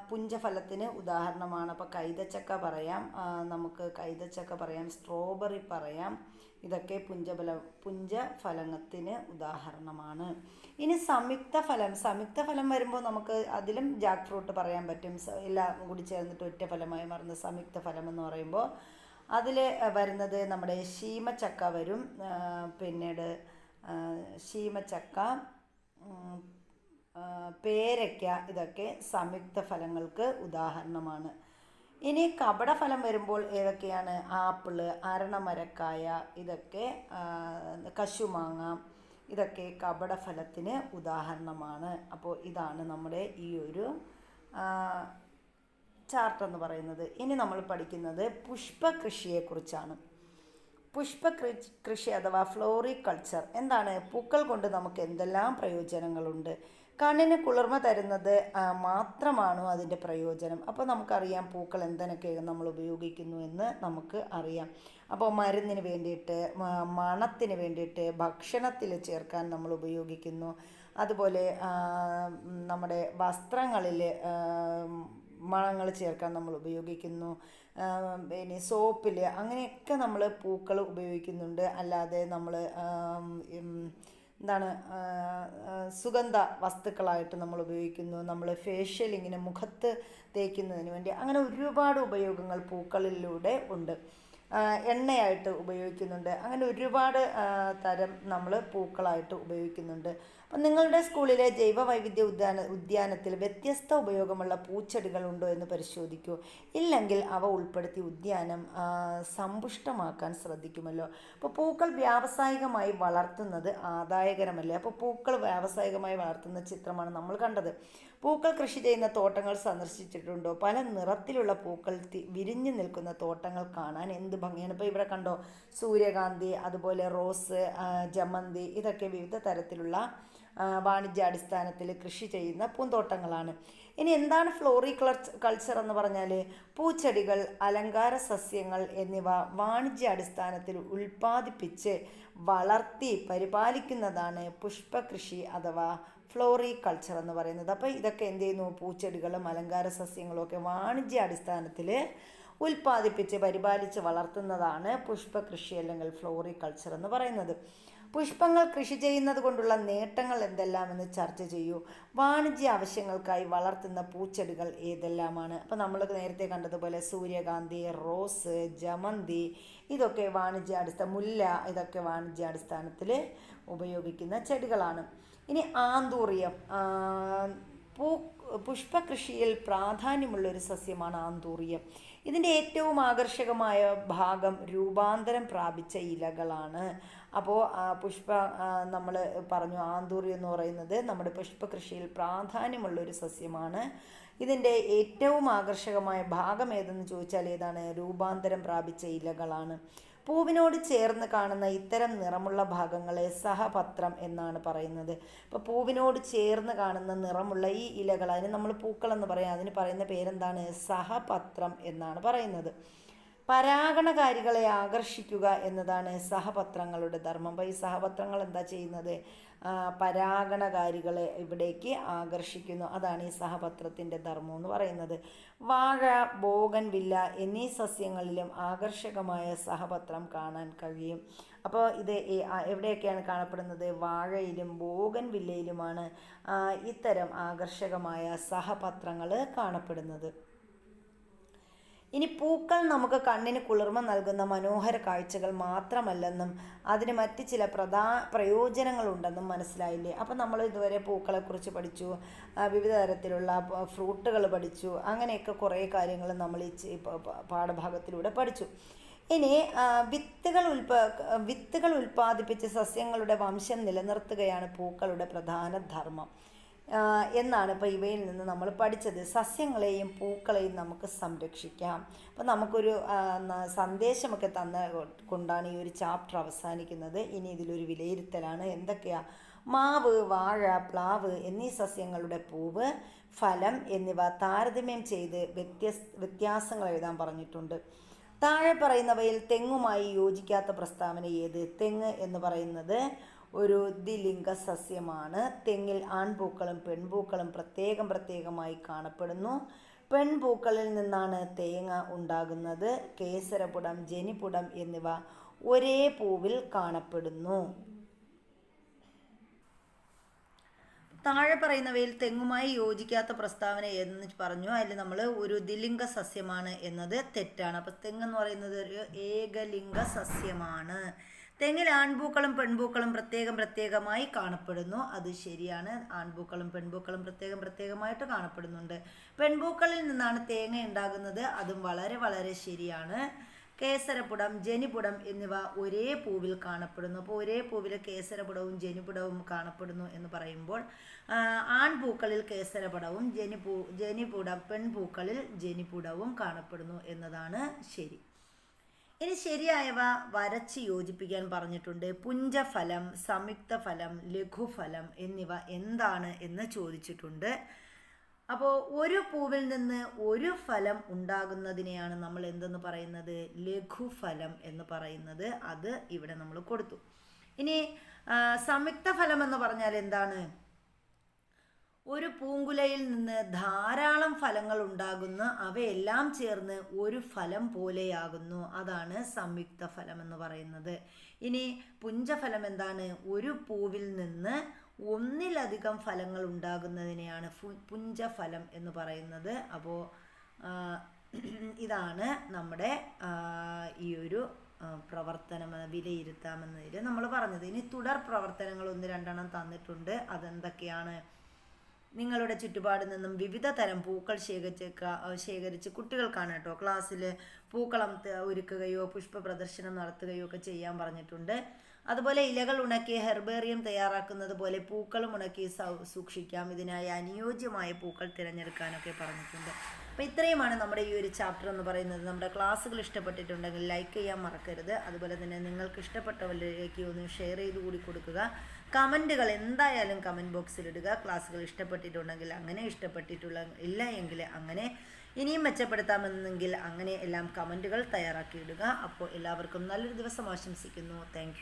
പുഞ്ചഫലത്തിന് ഉദാഹരണമാണ്. അപ്പോൾ കൈതച്ചക്ക പറയാം, നമുക്ക് കൈതച്ചക്ക പറയാം, സ്ട്രോബെറി പറയാം, ഇതൊക്കെ പുഞ്ചഫലത്തിന് ഉദാഹരണമാണ്. ഇനി സംയുക്ത ഫലം വരുമ്പോൾ നമുക്ക് അതിലും ജാക്ക് ഫ്രൂട്ട് പറയാൻ പറ്റും. എല്ലാം കൂടി ചേർന്നിട്ട് ഒറ്റ ഫലമായി മാറുന്ന സംയുക്ത ഫലം എന്ന് പറയുമ്പോൾ അതിൽ വരുന്നത് നമ്മുടെ ശീമച്ചക്ക വരും, പിന്നീട് ശീമച്ചക്ക, പേരയ്ക്ക, ഇതൊക്കെ സംയുക്ത ഫലങ്ങൾക്ക് ഉദാഹരണമാണ്. ഇനി കപടഫലം വരുമ്പോൾ ഏതൊക്കെയാണ്? ആപ്പിള്, അരണമരക്കായ, ഇതൊക്കെ കശുമാങ്ങ, ഇതൊക്കെ കപടഫലത്തിന് ഉദാഹരണമാണ്. അപ്പോൾ ഇതാണ് നമ്മുടെ ഈ ഒരു ചാർട്ട് എന്ന് പറയുന്നത്. ഇനി നമ്മൾ പഠിക്കുന്നത് പുഷ്പകൃഷിയെക്കുറിച്ചാണ്. പുഷ്പ കൃഷി അഥവാ ഫ്ലോറികൾച്ചർ എന്താണ്? പൂക്കൾ കൊണ്ട് നമുക്ക് എന്തെല്ലാം പ്രയോജനങ്ങളുണ്ട്? കണ്ണിന് കുളിർമ തരുന്നത് മാത്രമാണോ അതിൻ്റെ പ്രയോജനം? അപ്പോൾ നമുക്കറിയാം പൂക്കൾ എന്തിനൊക്കെ നമ്മൾ ഉപയോഗിക്കുന്നു എന്ന് നമുക്ക് അറിയാം. അപ്പോൾ മരുന്നിന് വേണ്ടിയിട്ട്, മണത്തിന് വേണ്ടിയിട്ട്, ഭക്ഷണത്തിൽ ചേർക്കാൻ നമ്മൾ ഉപയോഗിക്കുന്നു. അതുപോലെ നമ്മുടെ വസ്ത്രങ്ങളിൽ മണങ്ങൾ ചേർക്കാൻ നമ്മൾ ഉപയോഗിക്കുന്നു. പിന്നെ സോപ്പിൽ അങ്ങനെയൊക്കെ നമ്മൾ പൂക്കൾ ഉപയോഗിക്കുന്നുണ്ട്. അല്ലാതെ നമ്മൾ എന്താണ് സുഗന്ധ വസ്തുക്കളായിട്ട് നമ്മൾ ഉപയോഗിക്കുന്നു. നമ്മൾ ഫേഷ്യൽ ഇങ്ങനെ മുഖത്ത് തേക്കുന്നതിന് വേണ്ടി അങ്ങനെ ഒരുപാട് ഉപയോഗങ്ങൾ പൂക്കളിലൂടെ ഉണ്ട്. എണ്ണയായിട്ട് ഉപയോഗിക്കുന്നുണ്ട്. അങ്ങനെ ഒരുപാട് തരം നമ്മൾ പൂക്കളായിട്ട് ഉപയോഗിക്കുന്നുണ്ട്. അപ്പം നിങ്ങളുടെ സ്കൂളിലെ ജൈവ വൈവിധ്യ ഉദ്യാനത്തിൽ വ്യത്യസ്ത ഉപയോഗമുള്ള പൂച്ചെടികളുണ്ടോ എന്ന് പരിശോധിക്കൂ. ഇല്ലെങ്കിൽ അവ ഉൾപ്പെടുത്തി ഉദ്യാനം സമ്പുഷ്ടമാക്കാൻ ശ്രദ്ധിക്കുമല്ലോ. അപ്പോൾ പൂക്കൾ വ്യാവസായികമായി വളർത്തുന്നത് ആദായകരമല്ലേ? അപ്പോൾ പൂക്കൾ വ്യാവസായികമായി വളർത്തുന്ന ചിത്രമാണ് നമ്മൾ കണ്ടത്. പൂക്കൾ കൃഷി ചെയ്യുന്ന തോട്ടങ്ങൾ സന്ദർശിച്ചിട്ടുണ്ടോ? പല നിറത്തിലുള്ള പൂക്കൾ വിരിഞ്ഞു നിൽക്കുന്ന തോട്ടങ്ങൾ കാണാൻ എന്ത് ഭംഗിയാണ്. ഇപ്പോൾ ഇവിടെ കണ്ടോ, സൂര്യകാന്തി, അതുപോലെ റോസ്, ജമന്തി, ഇതൊക്കെ വിവിധ തരത്തിലുള്ള വാണിജ്യാടിസ്ഥാനത്തിൽ കൃഷി ചെയ്യുന്ന പൂന്തോട്ടങ്ങളാണ്. ഇനി എന്താണ് ഫ്ലോറികൾച്ചർ എന്ന് പറഞ്ഞാൽ? പൂച്ചെടികൾ, അലങ്കാര സസ്യങ്ങൾ എന്നിവ വാണിജ്യാടിസ്ഥാനത്തിൽ ഉൽപ്പാദിപ്പിച്ച് വളർത്തി പരിപാലിക്കുന്നതാണ് പുഷ്പകൃഷി അഥവാ ഫ്ലോറികൾച്ചർ എന്ന് പറയുന്നത്. അപ്പോൾ ഇതൊക്കെ എന്ത് ചെയ്യുന്നു? പൂച്ചെടികളും അലങ്കാര സസ്യങ്ങളും ഒക്കെ വാണിജ്യാടിസ്ഥാനത്തിൽ ഉൽപ്പാദിപ്പിച്ച് പരിപാലിച്ച് വളർത്തുന്നതാണ് പുഷ്പകൃഷി അല്ലെങ്കിൽ ഫ്ലോറികൾച്ചർ എന്ന് പറയുന്നത്. പുഷ്പങ്ങൾ കൃഷി ചെയ്യുന്നത് കൊണ്ടുള്ള നേട്ടങ്ങൾ എന്തെല്ലാമെന്ന് ചർച്ച ചെയ്യൂ. വാണിജ്യ ആവശ്യങ്ങൾക്കായി വളർത്തുന്ന പൂച്ചെടികൾ ഏതെല്ലാമാണ്? അപ്പോൾ നമ്മൾ നേരത്തെ കണ്ടതുപോലെ സൂര്യകാന്തി, റോസ്, ജമന്തി, ഇതൊക്കെ മുല്ല, ഇതൊക്കെ വാണിജ്യാടിസ്ഥാനത്തിൽ ഉപയോഗിക്കുന്ന ചെടികളാണ്. ഇനി ആന്തൂറിയം. പുഷ്പകൃഷിയിൽ പ്രാധാന്യമുള്ളൊരു സസ്യമാണ് ആന്തൂറിയം. ഇതിൻ്റെ ഏറ്റവും ആകർഷകമായ ഭാഗം രൂപാന്തരം പ്രാപിച്ച ഇലകളാണ്. അപ്പോൾ നമ്മൾ പറഞ്ഞു ആന്തൂറിയം എന്ന് പറയുന്നത് നമ്മുടെ പുഷ്പകൃഷിയിൽ പ്രാധാന്യമുള്ളൊരു സസ്യമാണ്. ഇതിൻ്റെ ഏറ്റവും ആകർഷകമായ ഭാഗം ഏതെന്ന് ചോദിച്ചാൽ ഏതാണ്? രൂപാന്തരം പ്രാപിച്ച ഇലകളാണ്. പൂവിനോട് ചേർന്ന് കാണുന്ന ഇത്തരം നിറമുള്ള ഭാഗങ്ങളെ സഹപത്രം എന്നാണ് പറയുന്നത്. ഇപ്പോൾ പൂവിനോട് ചേർന്ന് കാണുന്ന നിറമുള്ള ഈ ഇലകൾ, അതിന് നമ്മൾ പൂക്കളെന്ന് പറയാം, അതിന് പറയുന്ന പേരെന്താണ്? സഹപത്രം എന്നാണ് പറയുന്നത്. പരാഗണകാരികളെ ആകർഷിക്കുക എന്നതാണ് സഹപത്രങ്ങളുടെ ധർമ്മം. അപ്പോൾ ഈ സഹപത്രങ്ങൾ എന്താ ചെയ്യുന്നത്? പരാഗണകാരികളെ ഇവിടേക്ക് ആകർഷിക്കുന്നു. അതാണ് ഈ സഹപത്രത്തിൻ്റെ ധർമ്മം എന്ന് പറയുന്നത്. വാഴ, ബോഗൻവില്ല എന്നീ സസ്യങ്ങളിലും ആകർഷകമായ സഹപത്രം കാണാൻ കഴിയും. അപ്പോൾ ഇത് എവിടെയൊക്കെയാണ് കാണപ്പെടുന്നത്? വാഴയിലും ബോഗൻവില്ലയിലുമാണ് ഇത്തരം ആകർഷകമായ സഹപത്രങ്ങൾ കാണപ്പെടുന്നത്. ഇനി പൂക്കൾ നമുക്ക് കണ്ണിന് കുളിർമ നൽകുന്ന മനോഹര കാഴ്ചകൾ മാത്രമല്ലെന്നും അതിന് മറ്റ് ചില പ്രയോജനങ്ങളുണ്ടെന്നും മനസ്സിലായില്ലേ? അപ്പം നമ്മൾ ഇതുവരെ പൂക്കളെക്കുറിച്ച് പഠിച്ചു, വിവിധ തരത്തിലുള്ള ഫ്രൂട്ടുകൾ പഠിച്ചു, അങ്ങനെയൊക്കെ കുറേ കാര്യങ്ങൾ നമ്മൾ ഈ പാഠഭാഗത്തിലൂടെ പഠിച്ചു. ഇനി വിത്തുകൾ ഉൽപ്പാദിപ്പിച്ച് സസ്യങ്ങളുടെ വംശം നിലനിർത്തുകയാണ് പൂക്കളുടെ പ്രധാന ധർമ്മം എന്നാണ് ഇപ്പോൾ ഇവയിൽ നിന്ന് നമ്മൾ പഠിച്ചത്. സസ്യങ്ങളെയും പൂക്കളെയും നമുക്ക് സംരക്ഷിക്കാം. അപ്പോൾ നമുക്കൊരു സന്ദേശമൊക്കെ കൊണ്ടാണ് ഈ ഒരു ചാപ്റ്റർ അവസാനിക്കുന്നത്. ഇനി ഇതിലൊരു വിലയിരുത്തലാണ്. എന്തൊക്കെയാണ്? മാവ്, വാഴ, പ്ലാവ് എന്നീ സസ്യങ്ങളുടെ പൂവ്, ഫലം എന്നിവ താരതമ്യം ചെയ്ത് വ്യത്യാസങ്ങൾ എഴുതാൻ പറഞ്ഞിട്ടുണ്ട്. താഴെ പറയുന്നവയിൽ തെങ്ങുമായി യോജിക്കാത്ത പ്രസ്താവന ഏത്? തെങ്ങ് എന്ന് പറയുന്നത് ഒരു ദ്വിലിംഗ സസ്യമാണ്. തെങ്ങിൽ ആൺപൂക്കളും പെൺപൂക്കളും പ്രത്യേകമായി കാണപ്പെടുന്നു. പെൺപൂക്കളിൽ നിന്നാണ് തേങ്ങ ഉണ്ടാകുന്നത്. കേസരപുടം, ജനിപുടം എന്നിവ ഒരേ പൂവിൽ കാണപ്പെടുന്നു. താഴെ പറയുന്നവയിൽ തെങ്ങുമായി യോജിക്കാത്ത പ്രസ്താവന എന്ന് പറഞ്ഞു. അതിൽ നമ്മൾ ഒരു ദ്വിലിംഗ സസ്യമാണ് എന്നത് തെറ്റാണ്. അപ്പോൾ തെങ്ങെന്ന് പറയുന്നത് ഒരു ഏകലിംഗ സസ്യമാണ്. തെങ്ങിൽ ആൺപൂക്കളും പെൺപൂക്കളും പ്രത്യേകമായി കാണപ്പെടുന്നു. അത് ശരിയാണ്. ആൺപൂക്കളും പെൺപൂക്കളും പ്രത്യേകമായിട്ട് കാണപ്പെടുന്നുണ്ട്. പെൺപൂക്കളിൽ നിന്നാണ് തേങ്ങ ഉണ്ടാകുന്നത്. അതും വളരെ ശരിയാണ്. കേസരപുടം, ജനിപുടം എന്നിവ ഒരേ പൂവിൽ കാണപ്പെടുന്നു. അപ്പോൾ ഒരേ പൂവിൽ കേസരപുടവും ജനിപുടവും കാണപ്പെടുന്നു എന്ന് പറയുമ്പോൾ ആൺപൂക്കളിൽ കേസരപുടവും ജനിപുടം, പെൺപൂക്കളിൽ ജനിപുടവും കാണപ്പെടുന്നു എന്നതാണ് ശരി. ഇനി ശരിയായവ വരച്ച് യോജിപ്പിക്കാൻ പറഞ്ഞിട്ടുണ്ട്. പുഞ്ചഫലം, സംയുക്ത ഫലം, ലഘുഫലം എന്നിവ എന്താണ് എന്ന് ചോദിച്ചിട്ടുണ്ട്. അപ്പോൾ ഒരു പൂവിൽ നിന്ന് ഒരു ഫലം ഉണ്ടാകുന്നതിനെയാണ് നമ്മൾ എന്തെന്ന് പറയുന്നത്? ലഘുഫലം എന്ന് പറയുന്നത്. അത് ഇവിടെ നമ്മൾ കൊടുത്തു. ഇനി സംയുക്ത ഫലം എന്ന് പറഞ്ഞാൽ എന്താണ്? ഒരു പൂങ്കുലയിൽ നിന്ന് ധാരാളം ഫലങ്ങൾ ഉണ്ടാകുന്നു, അവയെല്ലാം ചേർന്ന് ഒരു ഫലം പോലെയാകുന്നു. അതാണ് സംയുക്ത ഫലം എന്ന് പറയുന്നത്. ഇനി പുഞ്ചഫലം എന്താണ്? ഒരു പൂവിൽ നിന്ന് ഒന്നിലധികം ഫലങ്ങൾ ഉണ്ടാകുന്നതിനെയാണ് പുഞ്ചഫലം എന്ന് പറയുന്നത്. അപ്പോൾ ഇതാണ് നമ്മുടെ ഈ ഒരു പ്രവർത്തനം വിലയിരുത്താമെന്നതിൽ നമ്മൾ പറഞ്ഞത്. ഇനി തുടർ പ്രവർത്തനങ്ങൾ 1-2 തന്നിട്ടുണ്ട്. അതെന്തൊക്കെയാണ്? നിങ്ങളുടെ ചുറ്റുപാടിൽ നിന്നും വിവിധ തരം പൂക്കൾ ശേഖരിച്ച് കുട്ടികൾക്കാണ് കേട്ടോ ക്ലാസ്സിൽ പൂക്കളം ഒരുക്കുകയോ പുഷ്പ പ്രദർശനം നടത്തുകയോ ഒക്കെ ചെയ്യാൻ പറഞ്ഞിട്ടുണ്ട്. അതുപോലെ ഇലകൾ ഉണക്കി ഹെർബേറിയം തയ്യാറാക്കുന്നത് പോലെ പൂക്കളും ഉണക്കി സൂക്ഷിക്കാം. ഇതിനായി അനുയോജ്യമായ പൂക്കൾ തിരഞ്ഞെടുക്കാനൊക്കെ പറഞ്ഞിട്ടുണ്ട്. അപ്പോൾ ഇത്രയുമാണ് നമ്മുടെ ഈ ഒരു ചാപ്റ്റർ എന്ന് പറയുന്നത്. നമ്മുടെ ക്ലാസ്സുകൾ ഇഷ്ടപ്പെട്ടിട്ടുണ്ടെങ്കിൽ ലൈക്ക് ചെയ്യാൻ മറക്കരുത്. അതുപോലെ തന്നെ നിങ്ങൾക്ക് ഇഷ്ടപ്പെട്ടവരിലേക്ക് ഒന്ന് ഷെയർ ചെയ്ത് കൂടി കൊടുക്കുക. കമൻറ്റുകൾ എന്തായാലും കമൻറ്റ് ബോക്സിൽ ഇടുക. ക്ലാസ്സുകൾ ഇഷ്ടപ്പെട്ടിട്ടുണ്ടെങ്കിൽ അങ്ങനെ, ഇല്ല എങ്കിൽ അങ്ങനെ, ഇനിയും മെച്ചപ്പെടുത്താമെന്നെങ്കിൽ അങ്ങനെ എല്ലാം കമൻറ്റുകൾ തയ്യാറാക്കി ഇടുക. അപ്പോൾ എല്ലാവർക്കും നല്ലൊരു ദിവസം ആശംസിക്കുന്നു. താങ്ക്